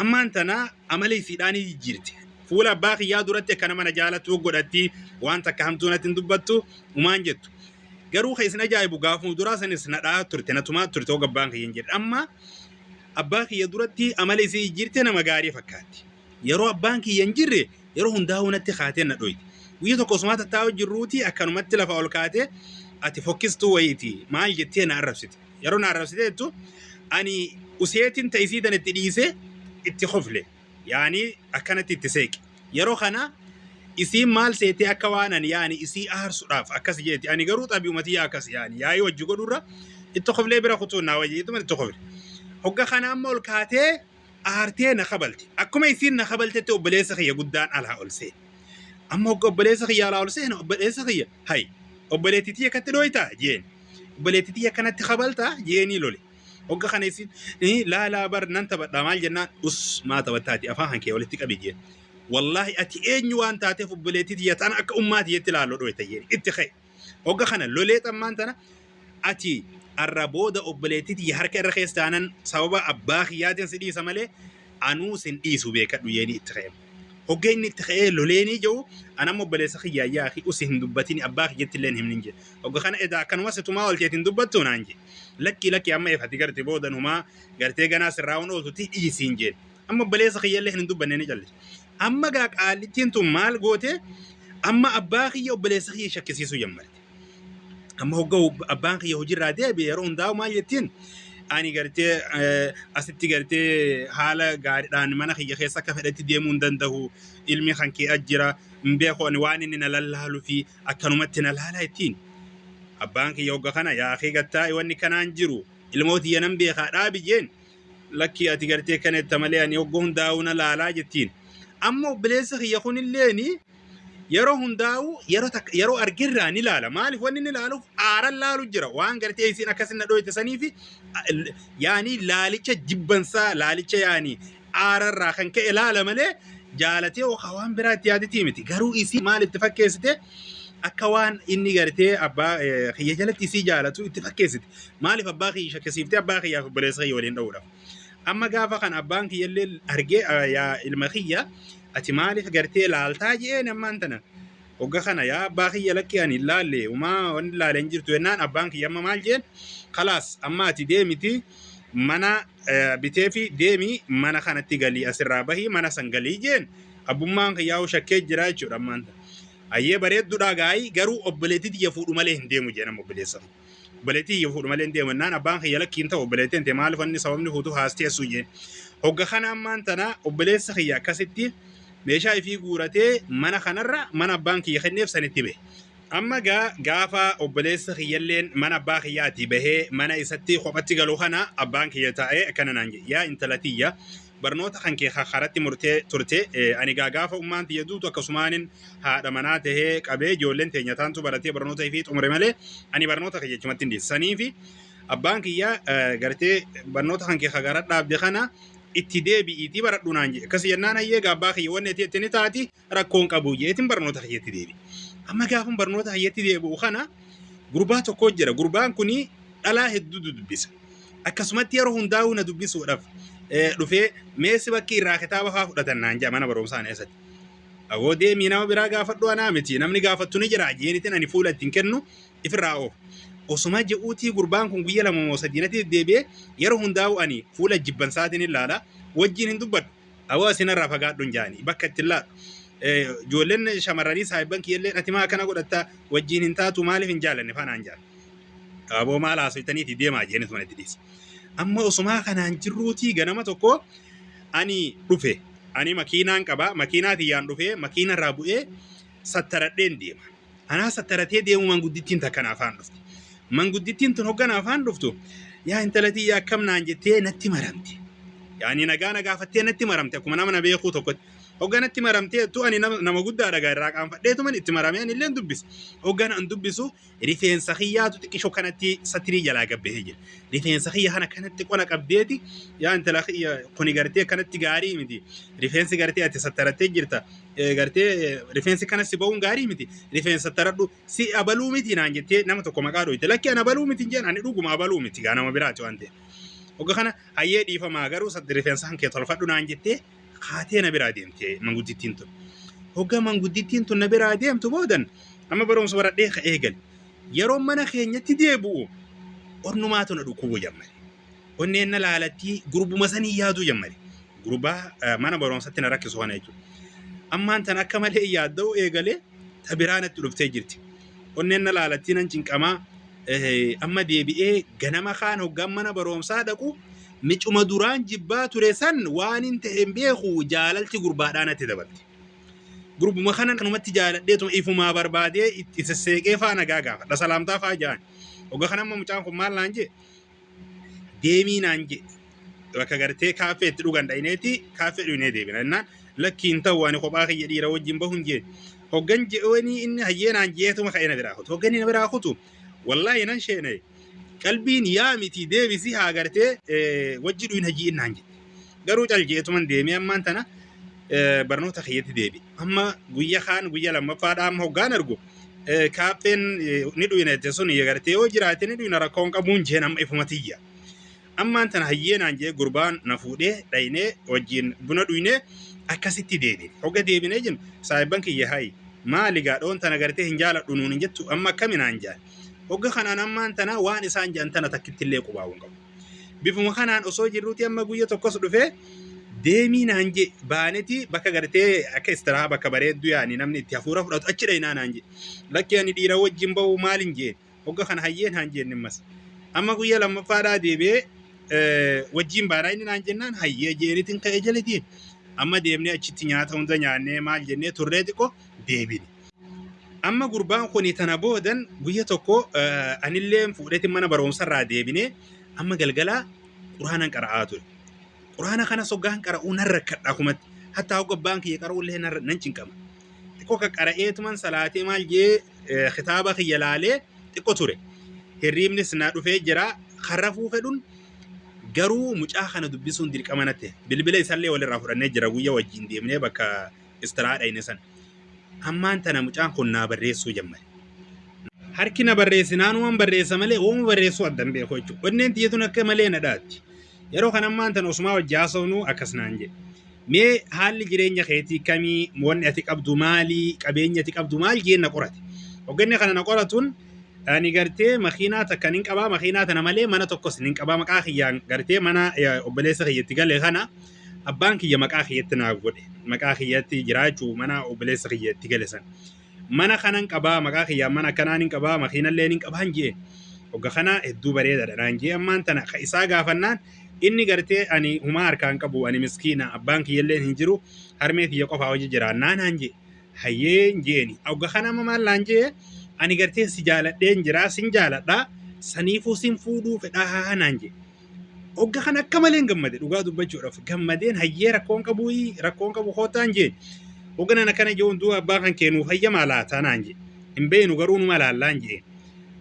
ammaan tana amala isiidhaanii jijjiirte fuula abbaa kiyyaa duratti akkana mana jaalatu godhatti waan takka hamtuu natti hin dubbattu umaan jettu garuu ka isin ajaa'ibu gaafuma duraa sanis nadhaa turte natumaa turte hogga abbaan kiyya hin jedhe amma abbaa kiyya duratti amala isii jijjiirte nama gaarii fakkaatti yeroo abbaan kiyya hin jirre yeroo hundaa'uu natti kaatee na dhoyti guyya tokko sumaa tattaa'u jirruuti akkanumatti lafa ol kaatee ati fokkistuu wayiiti maal jettee na arrabsite yeroo na arrabsite jettu ani useetiin ta'isii tan itti dhiise itti kofle yaani akkanatti itti seeqe yeroo kana isiin maal seetee akka waanan yaani isii aarsuudhaaf akkas jeeti ani garuu xabi'umatii akkas yaani yaa'ii wajji godhurra itti koflee bira kutuunnaa wajji ittuma itti kofle hogga kana amma ol kaatee aartee na kabalte akkuma isiin na kabaltetti obboleessa kiyya guddaan alaa ol seene amma hogga obboleessa kiyya alaa ol seene obboleessa kiyya hay obboleettii tiyya katti dhooytaa jeen obboleettii tiyya kanatti kabaltaa jeenii lole hogga kana isiin laalaa bar nan taphadhaa maal jennaan us maa taphattaati afaan hankee walitti qabi jeen wallahi ati eenyu waan taateef obboleettii tiyya tana akka ummaati jetti laaloo dhooyta jeen itti ka'e hogga kana lolee xammaan tana ati arra booda obboleettii tiyya harka irra keessaanan sababa abbaa kiyyaatiin si dhiisa malee anuu sin dhiisu beekadhu jeenii itti ka'e hogga inni itti ka'ee loleenii jiru anam obboleessa kiyyaa yaa ki usi hin dubbatin abbaa kiyyatti illee himnin jedhe hogga kana edaa akkanuma situmaa olteetiin dubbattu naan jedhe lakki amma ifati gartee booda numaa gartee ganaa sirraa'uun ooltutti dhiisiin jedhe amma obboleessa kiyya illee hin dubbanne ni jallise amma gaa qaalittiin tun maal goote amma abbaa kiyya obboleessa kiyya shakkisiisuu jammarte amma hogga abbaan kiyya hojiirraa deebi'e yeroo hundaa'u maal jettiin ani gartee asitti gartee haala gaariidhaan mana kiyya keessa akka fedhetti deemuu hin danda'u ilmi kan kee ajjira hin beeku ani waan inni na lallaalu fi akkanumatti na laalaa ittiin abbaan kiyya hogga kana yaa kee gattaa wanni kanaan jiru ilmooti yanan beekaa dhaabi jeen lakki ati gartee kanetta malee ani hogga hundaa'u na laalaa jettiin amma obboleessa kiyya kunilleeni yeroo hundaa'u yeroo argirraa ni ilaala. Maaliif wanni ni ilaaluuf aaran laalu jira waan gartee isin akkasin dhooyte sanii fi yaani laalicha jibbansaa laalicha yaani aararraa kan ka'e ilaala malee jaalatee waan biraatti yaadatii miti. Garuu isii maal itti fakkeessite akka waan inni gartee abbaa kiyya jalatti isii jaalatu itti fakkeessite. Maaliif abbaa kiyya shakkisiiftee abbaa kiyyaaf obboleessa kiyya waliin dha'uudhaaf. Amma gaafa kan abbaan kiyyallee argee yaa ilma kiyya ati maaliif gartee laaltaa jeen ammaan tana hogga kana yaa abbaa kiyya lakkee ani laalle umaa wanni laaleen jirtu jennaan abbaan kiyya amma maal jeen khalaas amma ati deemiti mana bitee fi deemi mana kanatti galii asirraa bahii mana san galii jeen abbummaan kiyyaa shakkee jira jechuudha ammaan tana. Ayyee bareedduudha gaayii garuu obboleetti xiyya fuudhu malee hin deemu jeenam obboleessa. Obboleetti xiyya fuudhu malee hin deemu jennaan abbaan kiyya lakkiin ta'u obboleettiin ta'e maaliif wanni sababni fuutu haasteessu jeen. Hogga kana ammaan tana obboleessa kiyya akkasitti meeshaa ifii guuratee mana kanarra mana abbaan kiyya kenneef sanitti bahe. Amma gaafa obboleessa kiyyalleen mana abbaa kiyyaati bahee mana isatti kophatti galuu kana abbaan kiyya taa'ee akkana naan jedhe yaa intala tiyya barnoota kan kee karatti murtee turte ani gaafa ummaan tiyya duutu akkasumaanin haadha manaa tahee qabee ijoolleen teenya taantu baratee barnoota ifii xumure malee ani barnoota kiyya jechumatti hin deessanii fi abbaan kiyya gartee barnoota kan kee garadhaabde kana itti deebi'iitii baradhu naan jedhe. Akkas jennaan hayyee abbaa kiyya wanni ati itti ni taati rakkoon qabu jeetiin barnoota kiyyatti deebi. Amma gaafa barnoota kiyyatti deebi'u kana gurbaa tokko jira. Gurbaan kuni dhalaa hedduu dubbisa. Akkasumatti yeroo hundaa'uu na dubbisuudhaaf dhufee meessi bakki irraa kitaaba fa'aa fudhatan naan jedha mana barumsaa keessatti. Agoo deemii nama biraa gaafadhu anaa miti namni gaafattu ni jira jeenitiin ani fuula ittiin kennu ifirraa oofu. Osuma je'uutii gurbaan kun guyya lama moo sadiinatti deebi'ee yeroo hundaa'u ani fuula jibbansaatiin ilaala wajjin hin dubbadhu. Awwa isinarraa fagaadhu hin jaani bakka itti ilaadhu. Ijoolleen shamarranii saahibban kiyyallee ati maa kana godhatta wajjin hin taatu maaliif hin jaalanne faanaan jaala. Aboo maal haasofitaniiti deemaa jeenitu mana itti dhiisa. Amma osuma kanaan jirruutii ganama tokko ani dhufe ani makiinaan qaba makiinaa tiyyaan dhufe makiinarraa bu'ee sattaradheen deema. Anaa sattaratee deemu manguddittiin takkan afaan dhufte. Manguddittiin tun hoggana afaan dhuftu yaa intala tiyya akkam naan jettee natti maramte. Yaani nagaa gaafattee natti maramte akkuma nama na beekuu tokkotti. Hogganatti maramtee tu ani nama guddaa dhagaa irraa qaanfadheetu man itti maramee ani illee dubbisa. Hoggana an dubbisu rifeensa kiyyaatu xiqqishoo kanatti satirii jalaa gabbee jira. Rifeensa kiyya kana kanatti qola qabdeeti yaa intala kiyya kuni gartee kanatti gaarii miti. Rifeensi gartee ati sattarattee jirta. Gartee rifeensi kanatti ba'uun gaarii miti. Rifeensa sattaradhu si abaluu miti naan jettee nama tokko maqaa dhooyte. Lakki an abaluu miti jeen ani dhuguma abaluu miti gaa nama biraati waan ta'eef. Hogga kana hayyee dhiifamaa garuu rifeensa kan kee tolfadhu naan jettee kaatee na biraa deemte manguddittiin tun. Hogga manguddittiin tun na biraa deemtu boodan amma barumsa baradhee ka'ee gal. Yeroo mana keenyatti deebi'u ornumaatu na dhukkubuu jammare. Onneen na laalatti gurbuma sanii yaaduu jammare. Gurbaa mana barumsatti na rakkisu kana jechuudha. Ammaan tan akka malee yaadda'u eegalee ta biraa natti dhuftee jirti. Onneen na laalatti nan cinqamaa amma deebi'ee ganama kaan hoggaan mana barumsaa dhaqu micuma duraan jibbaa ture san waan hin ta'een beeku jaalalti gurbaadhaan atti dabalte. Gurbuma kana kanumatti jaaladheetuma ifumaa barbaadee itti sesseeqee faana gaagaafa salaamtaa faa jaan. Hogga kana amma mucaan kun maal naan jee deemii naan jee bakka gartee kaaffee itti dhugan dha'ineeti kaaffee dhuunee deebina jennaan lakkiin ta'u ani kophaa kiyya dhiira wajjin bahuun jee. Hoggan je'oonii inni hayyee naan jeetuma ka'ee na biraa kutu. Hogganni na biraa kutu wallaahi nan sheenee. Qalbiin yaa miti deebisi haa gartee wajji dhuyin hajii innaan jedhe. Garuu caljeetuman deemee ammaan tana barnoota kiyyatti deebi. Amma guyya kaan guyya lammaffaadhaa amma hoggaan argu kaaffeen ni dhuyinette sun gartee yoo jiraate ni dhuyina rakkoon qabuun jeen amma ifuma tiyya. Ammaan tana hayyee naan jee gurbaan na fuudhee dhayinee wajjin buna dhuyinee akkasitti deebi. Hogga deebinee jennu saahibban kiyya hayi maali gaadhoon tana gartee hin jaaladhu nuun hin jettu amma akkaminaan jaal. Hogga kanaan ammaan tana waan isaan jedhan tana takkitti illee qubaa'uun qabu. Bifuma kanaan osoo jirruuti amma guyya tokkos dhufee deemii naan je baaneti bakka gartee akka istirahaa bakka bareeddu yaani namni itti hafuura fudhatu achi dhayinaa naan je. Lakki ani dhiira wajjin bahu maalin jeen hogga kana hayyee naan jeen nimmas. Amma guyya lammaffaadhaa deebi'ee wajjin baanaa inni naan jennaan hayyee jeenitiin ka'ee jalatiin. Amma deemnee achitti nyaata hunda nyaannee maal jennee turree xiqqoo deebine. Amma gurbaan kuni tana boodan guyya tokko anillee fuudheetiin mana barumsarraa deebinee amma galgala quraanan qara'aa ture. Quraana kana soggaan qara'uu nan rakkadha kumatti. Hatta hogga abbaan kiyya qara'ullee nan cinqama. تكوكا قرأت من صلاتي مال جي خطابة خيالالي تكوتوري هريمني سنادو في جرا خرفو فدون garuu mucaa kana dubbisuun dirqama natti bilbila isaallee walirraa fudhannee jira guyyaa wajjin deemnee bakka istiraadha inni san ammaan tana mucaan kun naa barreessuu jammale harki na barreessinaanumaan barreessa malee ooma barreessuu addan beeku jechuudha onneen tiyyatuun akka malee na dhaatti yeroo kan ammaan tana osumaa wajjaa soonuu akkas naan jedhe mee haalli jireenya keetii kamii wanni ati qabdu maalii qabeenya ati qabdu maal jeenna qorate hogganni kana na qoratuun ani gartee makiinaa takka nin qabaa makiinaa tana malee mana tokkos nin qabaa maqaa kiyyaan gartee mana obboleessa kiyyatti galee kana abbaan kiyya maqaa kiyyatti naaf godhe maqaa kiyyatti jiraachuu mana obboleessa kiyyatti gale san mana kanan qabaa maqaa kiyyaan mana kanaa nin qabaa makiinallee nin qabaan jee hogga kana hedduu bareedaadha naan jee ammaan tana isaa gaafannaan inni gartee ani humaa harkaan qabu ani miskiina abbaan kiyyallee hin jiru harmee kiyya qofaa hojii jiraannaa naan jee hayyee jeeni hogga kana maal naan jee ani gartee si jaaladheen jira sin jaaladha saniifuu sin fuudhuu fedhaa naan je hogga kan akka maleen gammade dhugaa dubbachuudhaaf gammadeen hayyee rakkoon qabu hootaan je hogga nana kana jechuun du'a abbaa kan keenuu hayyamaa laataa naan je hin beenu garuu numa laallaan je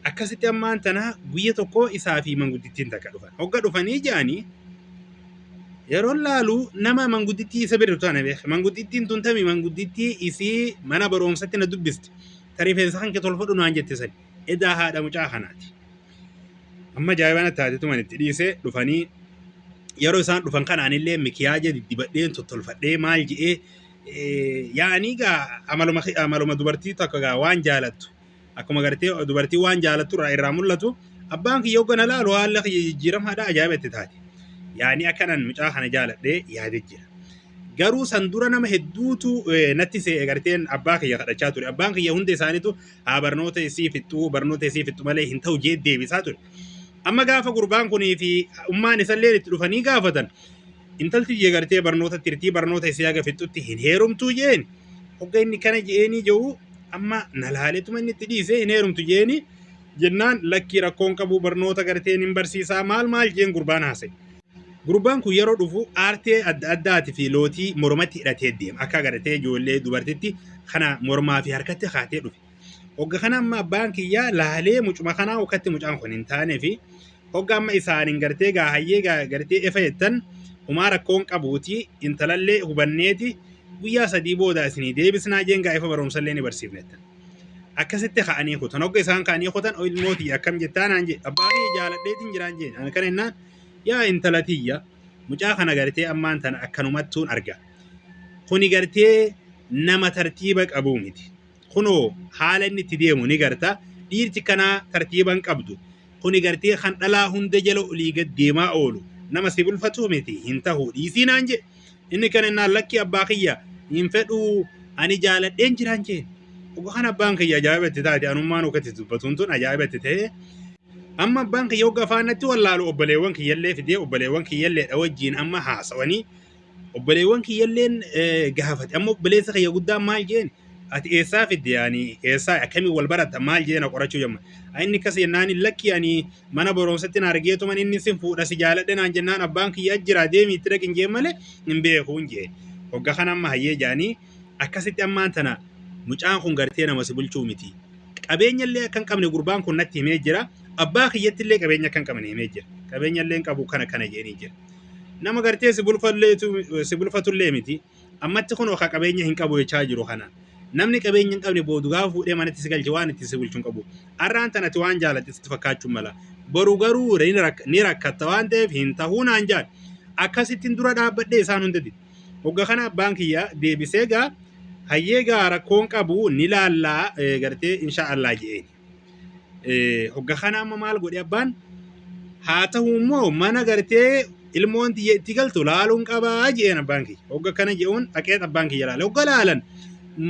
akkasitti ammaan tana guyya tokko isaa fi manguddittiin takka dhufan hogga dhufanii jaanii yeroo laalu nama manguddittii isa bira tutan beek manguddittiin tun tami manguddittii isii mana barumsatti na dubbisti tarifeensa kan ketolfadhu naan jette san edaa haadha mucaa kanaati amma jaayibana taatitu man itti dhiise dhufanii yeroo isaan dhufan kanaanillee mikiyaaja diddibadheen tottolfadhee maal jedhee yaanii gaa amaluma dubartii takka gaa waan jaalattu akkuma gartee dubartii waan jaalattu irraa mul'atu abbaan kiyya hoggana laalu haala kiyya jijjiiramaadha ajaa'ibatti taate yaanii akkanan mucaa kana jaaladhee yaadee jira garuu san dura nama hedduutu natti see garteen abbaa kiyya kadhachaa ture abbaan kiyya hunda isaaniitu haa barnoota isii fixxu malee hin ta'u jee deebisaa ture amma gaafa gurbaan kunii fi ummaan isallee itti dhufanii gaafatan intalti jee gartee barnoota tirtii barnoota isii haga fixxutti hin heerumtuu jeen hogga inni kana jeeni jiru amma nalaaleetuma inni itti dhiisee hin heerumtu jeeni jennaan lakkii rakkoon qabu barnoota garteen hin barsiisaa maal jeen gurbaan haasa'e gurbaan kun yeroo dhufu aartee adda addaati fi lootii mormatti hidhatee deema akka gartee ijoollee dubartitti kana mormaa fi harkatti kaatee dhufe hogga kana amma abbaan kiyyaa laalee mucuma kanaa ukkatti mucaan kun hin taane fi hogga amma isaaniin gartee hayyee gartee efa jettan humaa rakkoon qabuuti intalallee hubanneeti guyyaa 3 booda isinii deebisnaa jeen efa barumsallee ni barsiifnettan akkasitti ka'anii kutan hogga isaan ka'anii kutan ilmootii akkam jettaan aan jee abbaa kiyya jaaladheetiin jiraan jeen ani kana jennaan yaa intalatiyya mucaa kana gartee ammaan tana akkanumattuun arga kuni gartee nama tartiiba qabu miti kunoo haala inni itti deemu ni garta dhiirti kanaa tartiiban qabdu kuni gartee kan dhalaa hunda jala olii gad deemaa oolu nama si bulfatu miti hin ta'u dhiisii naan je inni kana naan lakki abbaa kiyya hin fedhuu ani jaaladheen jiraan jeen uga kana abbaan kiyya ajaa'ibatti taate anummaan ukkatti dubbatuun tun ajaa'ibatti ta'e amma abbaan kiyya hogga afaanatti wallaalu obboleewwan kiyyallee fidee obboleewwan kiyyallee wajjiin amma haasawanii obboleewwan kiyyalleen gaafate amma obboleessa kiyya guddaan maal jeen ati eessaa fidde yaani eessaa akkamii wal baratta maal jeena qorachuu jamma inni kas yennaan lakki yaani mana barumsatti na argeetu man inni sin fuudha si jaaladhe naan jennaan abbaan kiyya jira deemi itti dhaqin jeen malee hin beekuun jee hogga kana amma hayyee jaanii akkasitti ammaan tana mucaan kun gartee nama si bulchuu miti qabeenyallee akkan qabne gurbaan kun natti himee jira abbaa kiyyattillee qabeenya akkan qabne himee jira qabeenyallee qabu kana jeenii jira nama gartee si bulfatullee miti ammatti kun oka qabeenya hin qabu jechaa jiru kana namni qabeenya hin qabne boodu gaafa fuudhee manatti si galche waan itti si bulchuun qabu arraan tanatti waan jaalatte sitti fakkaachuu mala boru garuu ni rakkatta waan ta'eef hin ta'uu naan jaal akkasittiin dura dhaabbadhee isaan hundatti hogga kana abbaan kiyya deebisee gaa hayyee gaa rakkoon qabu ni laallaa gartee inshaallah jeeni hogga kana amma maal godhe abbaan haa ta'u immoo mana gartee ilmoon itti galtu laaluun qabaa jeen abbaan kiyya hogga kana je'uun dhaqee abbaan kiyya laale hogga laalan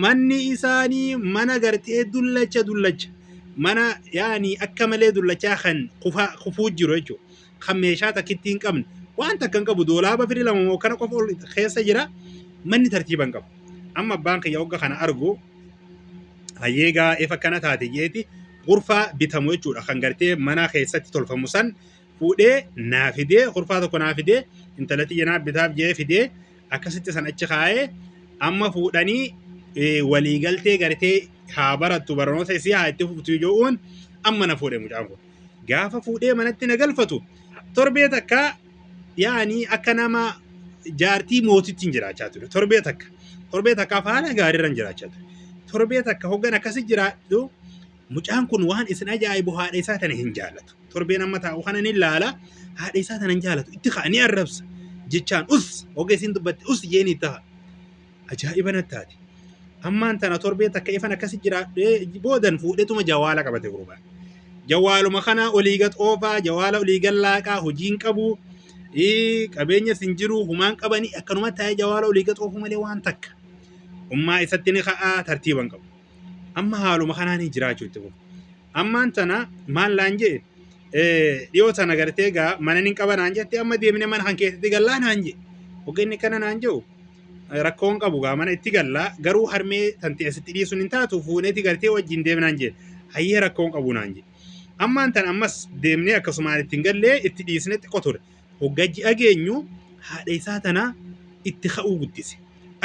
manni isaanii mana gartee dullacha mana yaani akka malee dullachaa kan kufuu jiru jechuudha kan meeshaa takkitti hin qabne waan takkan qabu doolaaba firii lama moo kana qofa ol keessa jira manni tartiiban qabu amma abbaan kiyya hogga kana argu hayyeegaa efa kana taate jeeti gurfaa bitamu jechuudha kan gartee mana keessatti tolfamu san fuudhee naa fidee gurfaa tokko naa fidee intalatti jenaa bitaaf jee fidee akkasitti san achi kaa'ee amma fuudhanii walii galtee gartee haa barattu barnoota isii haa itti fuftu ijoon amma na fuudhee mucaan kun gaafa fuudhee manatti na galfatu torbee takka yaani akka nama jaartii mootittiin jiraachaa ture torbee takka faana gaariirran jiraachaa ture torbee takka hoggan akkasi jiraadhu mucaan kun waan isin ajaa'ibu haadha isaa tana hin jaallatu torbeen amma taa'u kana ni laala haadha isaa tana hin jaallatu itti ka'anii arrabsa jechaan hogga isin dubbatti jeeni ta'a ajaa'iba nattaati ammaan tana torbee takka ifan akkasi jiraadhee boodan fuudhetuma jawaala qabate gurbaan jawaaluma kana olii gad oofaa jawaala olii gallaaqaa hojiin qabu qabeenya sinjiru humaan qabanii akkanuma taa'ee jawaala olii gad oofu malee waan takka ummaa isatti ni ka'aa tartiiban qabu amma haaluma kanaan jiraachuu itti fufu ammaan tana maal laan jee dhiyoo tana gartee gaa mana nin qaba naan jette amma deemne mana kan keessatti gallaa naan jee hogganni kana naan jehu rakkoon qabu gaa mana itti gallaa garuu harmee tante asitti dhiisuun hin taatu fuuneeti gartee wajjin deemnaan jee hayyee rakkoon qabu naan jee ammaan tan ammas deemnee akkasumaan ittiin gallee itti dhiisnetti qoture hoggaji ageenyu haadha isaa tana itti ka'uu guddise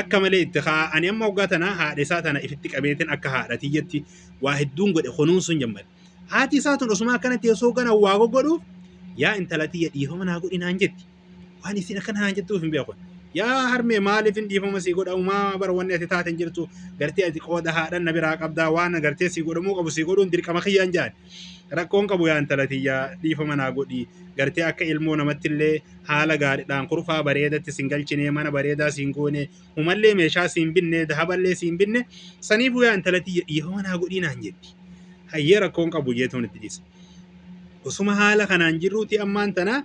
akka malee itti ka'aa ani amma hoggaa tana haadha isaa tana ifitti qabeetin akka haadha tiyyetti waa hedduun godhe kunuunsuun jammale haati isaa tun osuma akkanatti osoo gana waa godhuuf yaa intala tiyya dhiifama naa godhi naan jetti waan isin akkana naan jettuuf hin beekon yaa harmee maaliif hin dhiifama sii godhamumaa bara wanni ati taaten jirtu gartee ati qooda haadhan na biraa qabdaa waan gartee sii godhamuu qabu sii godhuun dirqama kiyyaan jaan rakkoon qabu yaa intala tiyya dhiifama naa godhi gartee akka ilmoo namatti illee haala gaariidhaan kurfaa bareedatti sin galchinee mana bareedaa siin goone humallee meeshaa siin binne dahaballee siin binne saniifuu yaa intala tiyya dhiifama naa godhi naan jetti hayyee rakkoon qabu jeetuun itti dhiisa osuma haala kanaan jirruuti ammaan tana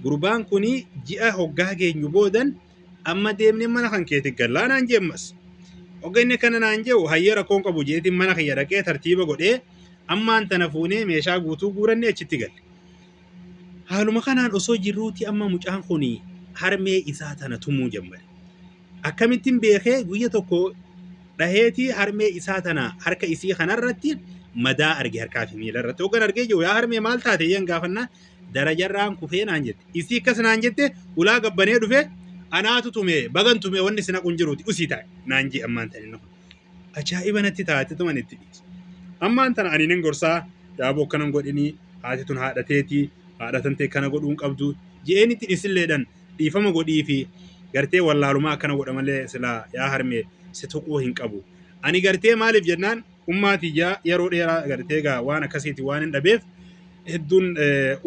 gurbaan kuni ji'a hoggaa geenyu boodan amma deemne mana kan keetti gallaa naan jeemmas hogganni kana naan jehu hayyee rakkoon qabu jeetiin mana kiyya dhaqee tartiiba godhee ammaan tana fuunee meeshaa guutuu guuranne achitti galle haaluma kanaan osoo jirruuti amma mucaan kuni harmee isaa tana tumuu jammale akkamittiin beekee guyya tokko dhaheetii harmee isaa tana harka isii kanarratti madaa arge harkaa fi miila irratti hoggan argee jiru yaa harmee maal taate yeen gaafannaa darajarraan kufee naan jette isii akkas naan jette ulaa gabbanee dhufe anaatu tume bagan tume wanni sina kun jiruuti usii taa'e naan jee ammaan tana ajaa'iba natti taate tuman itti dhiisa ammaan tana ani nin gorsaa yaaboo akkanan godhinii haati tun haadhateetii haadhatantee kana godhuun qabdu je'een itti dhiisilleedhan dhiifama godhii fi gartee wallaalumaa akkana godha malee silaa yaa harmee si tuquu hin qabu ani gartee maaliif jennaan ummaatiyyaa yeroo dheeraa gartee gaa waan akkasiiti waan hin dhabeef hedduun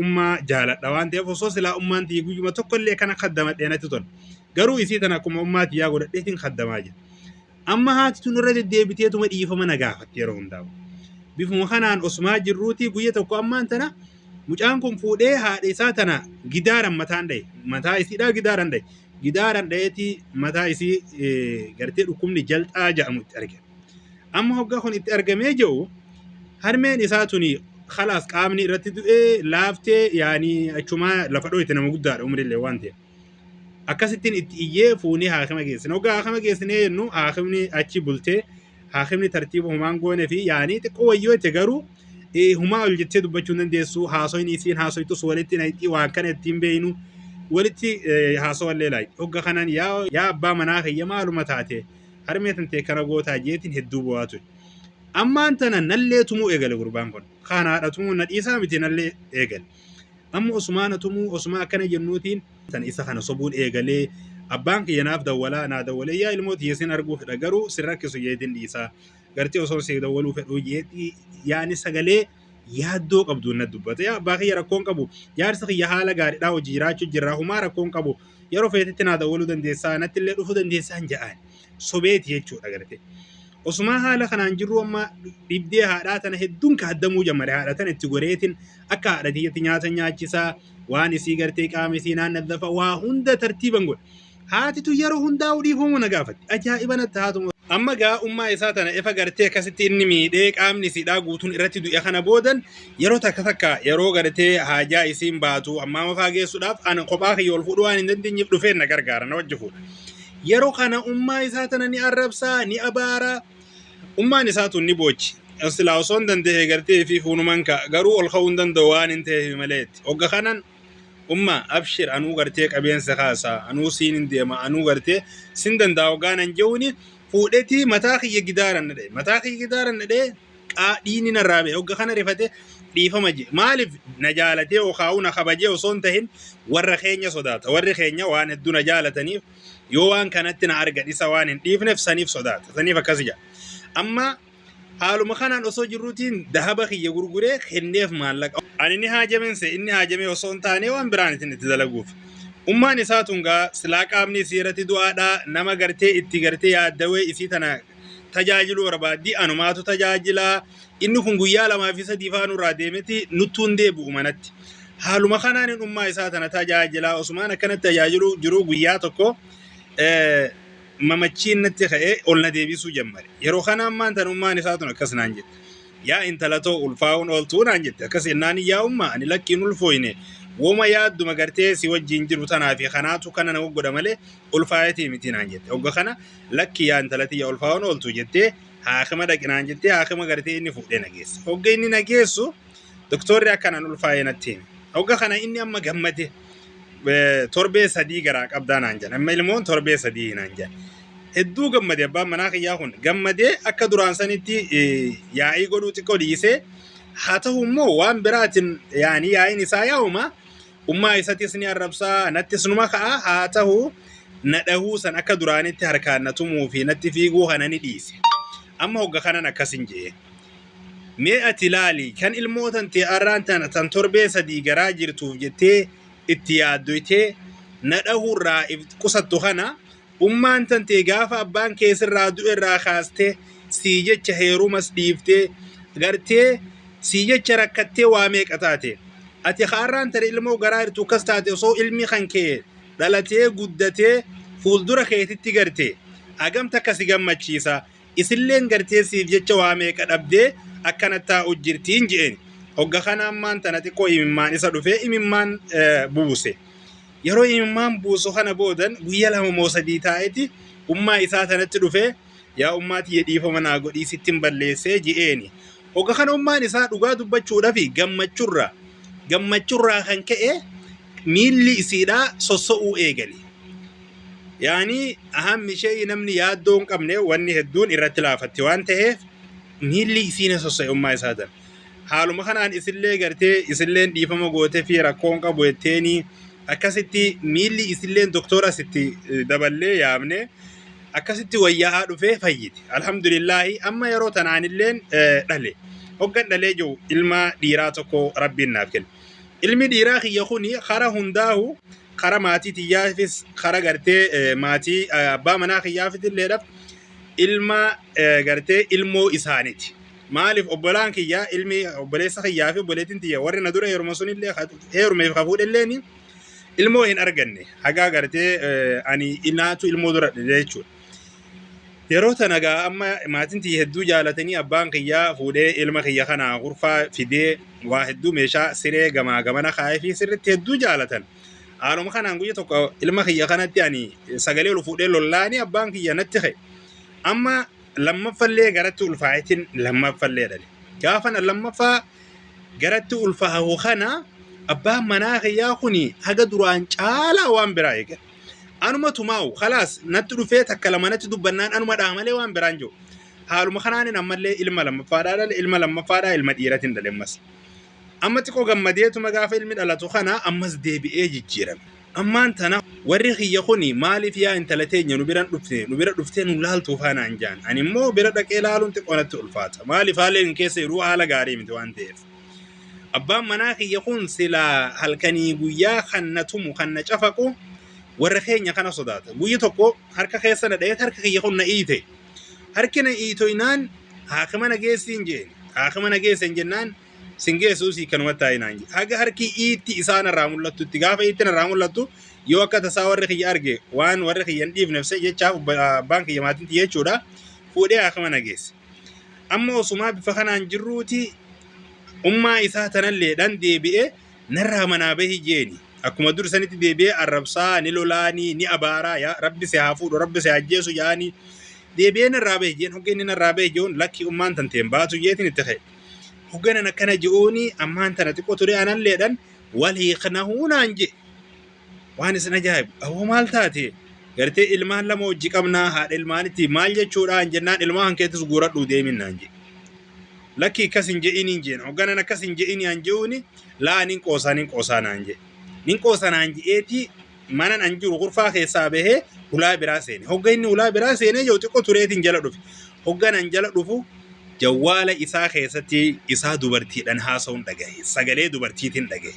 ummaa jaaladha waan ta'eef osoo silaa ummaan tiyya guyyuma tokkollee kana kaddamadhee natti tola garuu isii tana akkuma ummaatiyyaa godhadheetiin kaddamaa jira amma haati tun irra deddeebiteetuma dhiifama na gaafatti yeroo hundaa'u bifuma kanaan osumaa jirruuti guyya tokko ammaan tana mucaan kun fuudhee haadha isaa tana gidaaran mataan dhaye mataa isiidhaa gidaaran dhayeetii mataa isii gartee dhukkubni jalxaa jedhamu itti arge amma hoggaa kun itti argamee jiru harmeen isaa tuni khalaas qaamni irratti du'ee laaftee yaani achumaa lafa dho'ite nama guddaadha umrillee waan ta'eef akkasittiin itti iyyee fuunee haakima geessine hoggaa haakima geessinee jennu haakimni achi bultee haakimni tartiiba humaan goone fi yaani xiqqoo wayyoo itti garuu humaa ol jettee dubbachuu dandeessu haasoyin isiin haasoytus walitti nayxii waan kana ittiin beeynu walitti haasawallee laayi hogga kanaan yaa abbaa manaa kiyya maaluma taate harmee tantee kana gootaa jeetiin hedduu bu'aa ture ammaan tana nallee tumuu eegale gurbaan kun kanaadha tumuu na dhiisaa miti nallee eegale amma osumaana tumuu osuma akkana jennuutiin tan isa kana sobuun eegalee abbaan kiyya naaf dawwalaa naa dawwalee yaa ilmooti yesin arguu fedha garuu sin rakkisu jeetiin dhiisaa gartee osoo si dawwaluu fedhuu jeetii yaani sagalee yaaddoo qabdu na dubbata yaa abbaa kiyya rakkoon qabu jaarsa kiyya haala gaariidhaa hojii jiraachuu jirraa humaa rakkoon qabu yeroo feetetti naa dawwaluu dandeessaa natti illee dhufuu dandeessaa hin ja'an sobeeti jechuudha gartee osuma haala kanaan jirru amma dhibdee haadhaa tana hedduun kaaddamuu jammare haadha tana itti goreetiin akka haadha tiyyatti nyaata nyaachisaa waan isii gartee qaama isii naannaddafa waa hunda tartiiban godhe haatitu yeroo hundaa dhiifamuu na gaafatti ajaa'iba natti haatu amma gaa ummaa isaa tana ifa gartee akkasitti inni miidhee qaamni isiidhaa guutuun irratti du'e kana boodan yeroo takka yeroo gartee haajaa isiin baatu ammaa mafaa geessuudhaaf ana kophaa kiyya ol fuudhu waan hin dandeenyeef dhufeen na gargaara na wajji fuudha yeroo kana ummaa isaa tana ni arrabsaa ni abaara ummaan isaa tun ni boochi silaa osoo hin danda'e gartee fi fuunuman ka garuu ol ka'uu hin danda'u waan hin ta'eef maleetti hogga kanan umma abshir anuu gartee qabeensa kaasaa anuu siin hin deema anuu gartee sin danda'a hoggaan an jehuuni فودتي متاخي جدارا ندي متاخي جدارا ندي ديني نرابي وقا خنا رفته ديفا مجي مالف نجالتي وخاونا خبجي وصونتهن ورخينيا صدات ورخينيا وان الدو نجالتني يوان كانت نعرق دي سوان ديف نفسانيف صدات سنيف كسجا أما حالو مخانا أصو جروتين دهبا خي يغرغوري خنيف مالك أني هاجمين سي إني هاجمي وصونتاني وان برانتي نتدلقوف ummaan isaa tungaa silaa qaamni siirati du'aadhaa nama gartee itti gartee yaaddawee isii tana tajaajilu barbaaddi anumaatu tajaajilaa inni kun guyyaa lamaa fi sadii faanurraa deemeti nuttuun deebi'u manatti haaluma kanaan ummaa isaa tana tajaajilaa Usmaan akkanatti tajaajilu jiru guyyaa tokko mamachiin natti ka'ee ol na deebisuu jammare yeroo kana ammaan tan ummaan isaa tun akkas naan jette yaa intala too ulfaa'uun ooltuu naan jette akkas jennaan yaa ummaa ani lakkiin ulfooyne وما ياد مقرتي سوى جنجر وتنا في خناتو كنا نوجد ماله ألفايتي متين عنجت أوجا خنا لك يا أنت لتي ألفاون أولتو جتة هاخما دك نعنجت هاخما قرتي إني فوق نجيس أوجا إني نجيسو دكتور يا كنا نلفاين التين أوجا خنا إني أما جمته تربية صديق راك أبدان عنجن أما المون تربية صديق عنجن هدو جمده با مناخ ياهون جمده أكدران سنتي يا إيقولو تقوليسه حتى هم وان براتن يعني يا إني سايوما ummaa isatis ni arrabsaa nattis numa ka'a haa ta'u nadhahuu san akka duraanitti harkaan natumuu fi natti fiiguu kana ni dhiise amma hogga kanan akkasin jee mee ati ilaali kan ilmootan ta'e arraan tan torbee sadii garaa jirtuuf jettee itti yaaddoytee nadhahuurraa qusattu kana ummaan tan ta'e gaafa abbaan keessirraa du'erraa kaastee sii jecha heerumas dhiiftee gartee sii jecha rakkattee waa meeqa taate ati خاران ترى ilmoo garaa irtu kastaate osoo ilmi khankee dhalatee guddatee fuuldura keetitti gartee agamta kasi gammachiisa isilleen gartee siif jecha waa meeqa dhabdee akkanattaa ujjirtiin jeen hogga kana ammaan tanati ko imimmaan isa dhufee imimmaan buuse yeroo imimmaan buusu kana boodan guyya lama moo sadii taa'eeti ummaa isaa tanatti dhufee yaa ummaati yedhiifama naa godhii sittin balleessee jeeni hogga kana ummaan isaa dhugaa dubbachuudhaaf gammachurraa kan ka'e miilli isiidhaa sosso'uu eegali yaani ahammi shay namni yaaddoon qabne wanni hedduun irratti laafatti waan ta'eef miilli isiina sosso'e ummaa isaatan haaluma kanaan isillee gartee isilleen dhiifama goote fi rakkoon qabu jetteeni akkasitti miilli isilleen doktora sitti daballee yaamne akkasitti wayyaa dhufee fayyite alhamdulillaahi amma yeroo tanaanilleen dhale hoggan dhalee jiru ilma dhiiraa tokko rabbiin naaf kenne ilmi dhiiraa kiyya kuni khara hundaahu khara maatii tiyyaafis khara gartee maatii abbaa manaa kiyyaafis illeedhaaf ilma gartee ilmoo isaaniiti maaliif obbolaan kiyyaa ilmi obboleessa kiyyaafi obboleettiin tiyya warri na dura heeruma sunillee heerumeef kafuudhelleeni ilmoo hin arganne hagaa gartee ani inaatu ilmoo dura jechuudha yeroo tanagaa amma maatiin tiyya hedduu jaalatanii abbaan kiyyaa fuudhee ilma kiyya kana gurfaa fidee waa hedduu meeshaa siree gamaa gamana kaa'ee fi sirriitti hedduu jaalatan haaluma kanaan guyya tokko ilma kiyya kanatti ani sagalee ol fuudhee lollaanii abbaan kiyya natti ka'e amma lammaffallee garatti ulfaa'itiin lammaffallee dhale gaafana lammaffaa garatti ulfaa'u kana abbaan manaa kiyyaa kuni haga duraan caalaa waan biraa eegale anuma tumaa'u khalaas natti dhufee takka lama natti dubbannaan anuma dhaamalee waan biraan jiru haaluma kanaan ammallee ilma lammaffaadhaa ilma dhiiratiin dhalemmas amma xiqqoo gammadeetuma gaafa ilmi dhalatu kana ammas deebi'ee jijjiirame ammaan tana warri kiyya kuni maaliif yaa intala teenya nu bira dhuftee nu laaltuu faanaan jaan ani immoo bira dhaqee laaluun xiqqoo natti ulfaata maaliif haaleen keessa yeroo haala gaarii miti waan ta'eef abbaan manaa kiyya kun silaa halkanii guyyaa kan na tumu kan na cafaqu warra keenya kana sodaata guyya tokko harka keessa na dha'ee harka kiyya kun na iite harki na iitoynaan haakima na geessiin jeen haakima na geessan jennaan singeessuusii kanuma taa'inaan jee haga harki iitti isaan irraa mul'attu itti gaafa iitti irraa mul'attu yoo akka tasaa warri kiyya arge waan warri kiyya hin dhiifnefse jechaaf abbaan kiyya maatinti jechuudha fuudhee haakima na geesse amma osumaa bifa kanaan jirruuti ummaa isaa tanalleedhaan deebi'ee narraa manaa bahi jeeni akkuma dur sanitti deebi'ee arrabsaa ni lolaanii ni abaaraa yaa rabbi si haa fuudhu rabbi si ajjeesu yaanii deebi'ee narraa bahi jeen hoggeen narraa bahi jechuun lakki ummaan tanteen baatu jeetiin itti ka'e hogganan akkana je'uuni ammaan tana xiqqoo ture analleedhaan wal hiiqnahuunaan je waan isin ajaa'ibu awwa maal taate gartee ilmaan lama hojii qabnaa haadha ilmaanitti maal jechuudhaan jennaan ilmaan keetis guuradhuu deeminaan je lakkii akkas hin je'iniin jeen hogganan akkas hin je'inii an je'uuni laa nin qoosanaan je nin qoosanaan je'eeti manan an jiru gurfaa keessaa bahee ulaa biraa seene hogga inni ulaa biraa seene yoo xiqqoo tureetiin jala dhufe hogganan jala dhufu jawwaala isaa keessatti isaa dubartiidhaan haasa'uun dhagahe sagalee dubartiitiin dhagahe